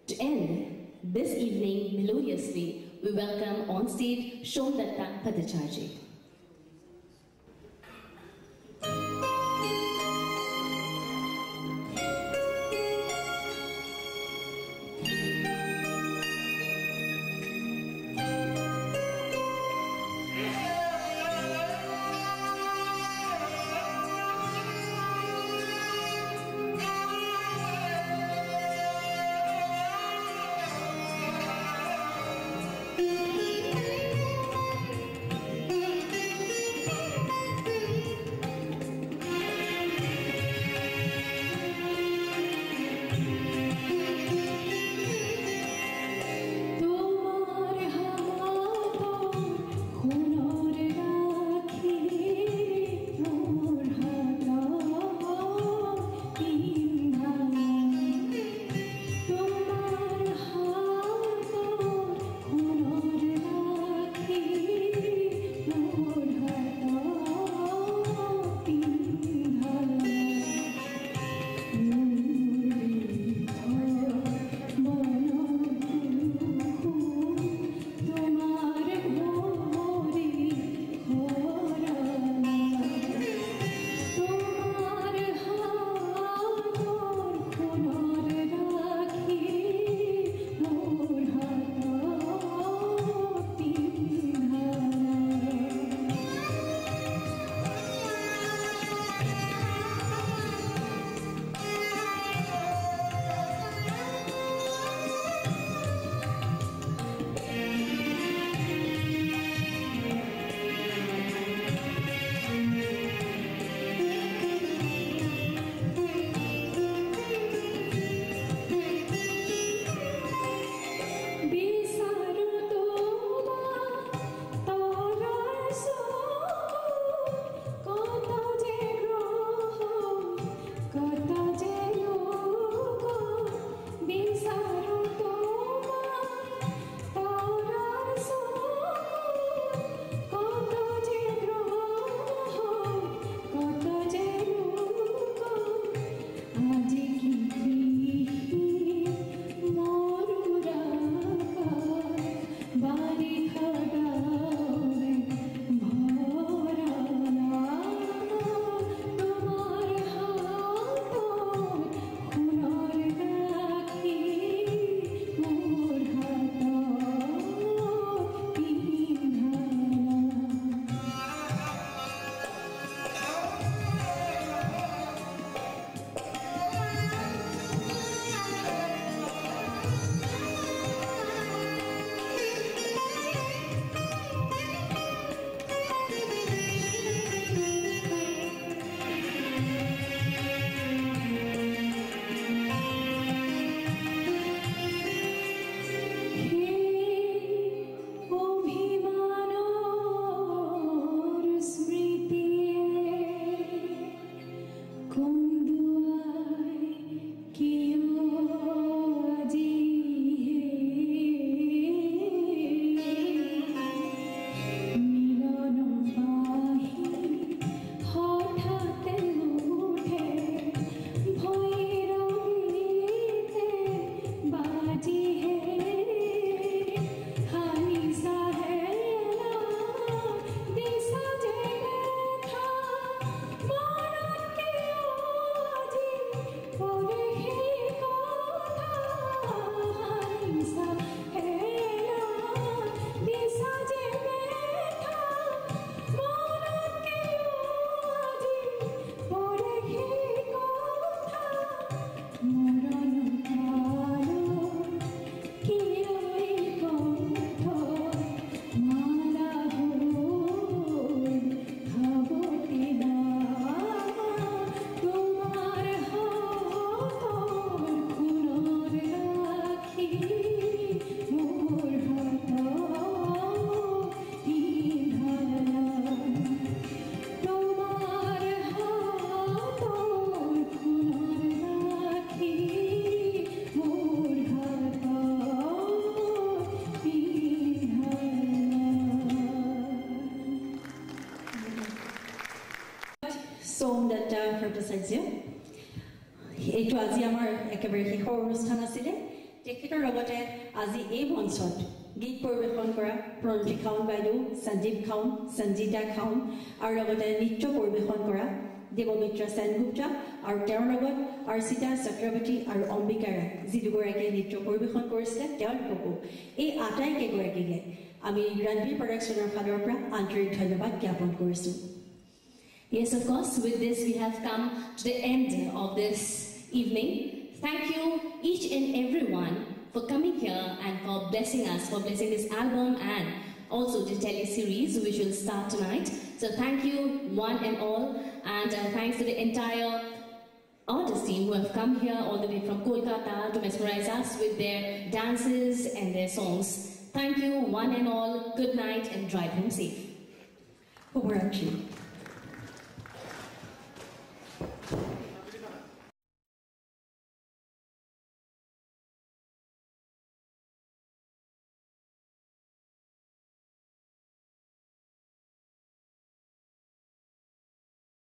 to end this evening melodiously, we welcome on stage Somdatta Bhattacharjee. Thank you. Bhattacharya এইটো আজি আমাৰ একেবাৰে শেষৰ অনুষ্ঠান আছিলে তেখেতৰ লগতে আজি এই মঞ্চত গীত পৰিৱেশন কৰা প্ৰণতি খাউন বাইদেউ সঞ্জীৱ খাউন সঞ্জিতা খাউন আৰু লগতে নৃত্য পৰিৱেশন কৰা দেৱমিত্ৰ সেনগুপ্তা আৰু তেওঁৰ লগত অৰ্চিতা চক্ৰৱৰ্তী আৰু অম্বিকা ৰায় যি দুগৰাকীয়ে নৃত্য পৰিৱেশন কৰিছিলে তেওঁলোককো এই আটাইকেইগৰাকীকে আমি ৰণবীৰ প্ৰডাকশ্যনৰ ফালৰ পৰা আন্তৰিক ধন্যবাদ জ্ঞাপন কৰিছোঁ Yes, of course, with this we have come to the end of this evening. Thank you each and everyone for coming here and for blessing us, for blessing this album and also the tele-series which will start tonight. So thank you one and all, and thanks to the entire artist team who have come here all the way from Kolkata to mesmerize us with their dances and their songs. Thank you one and all, good night and drive home safe. Shubhratri.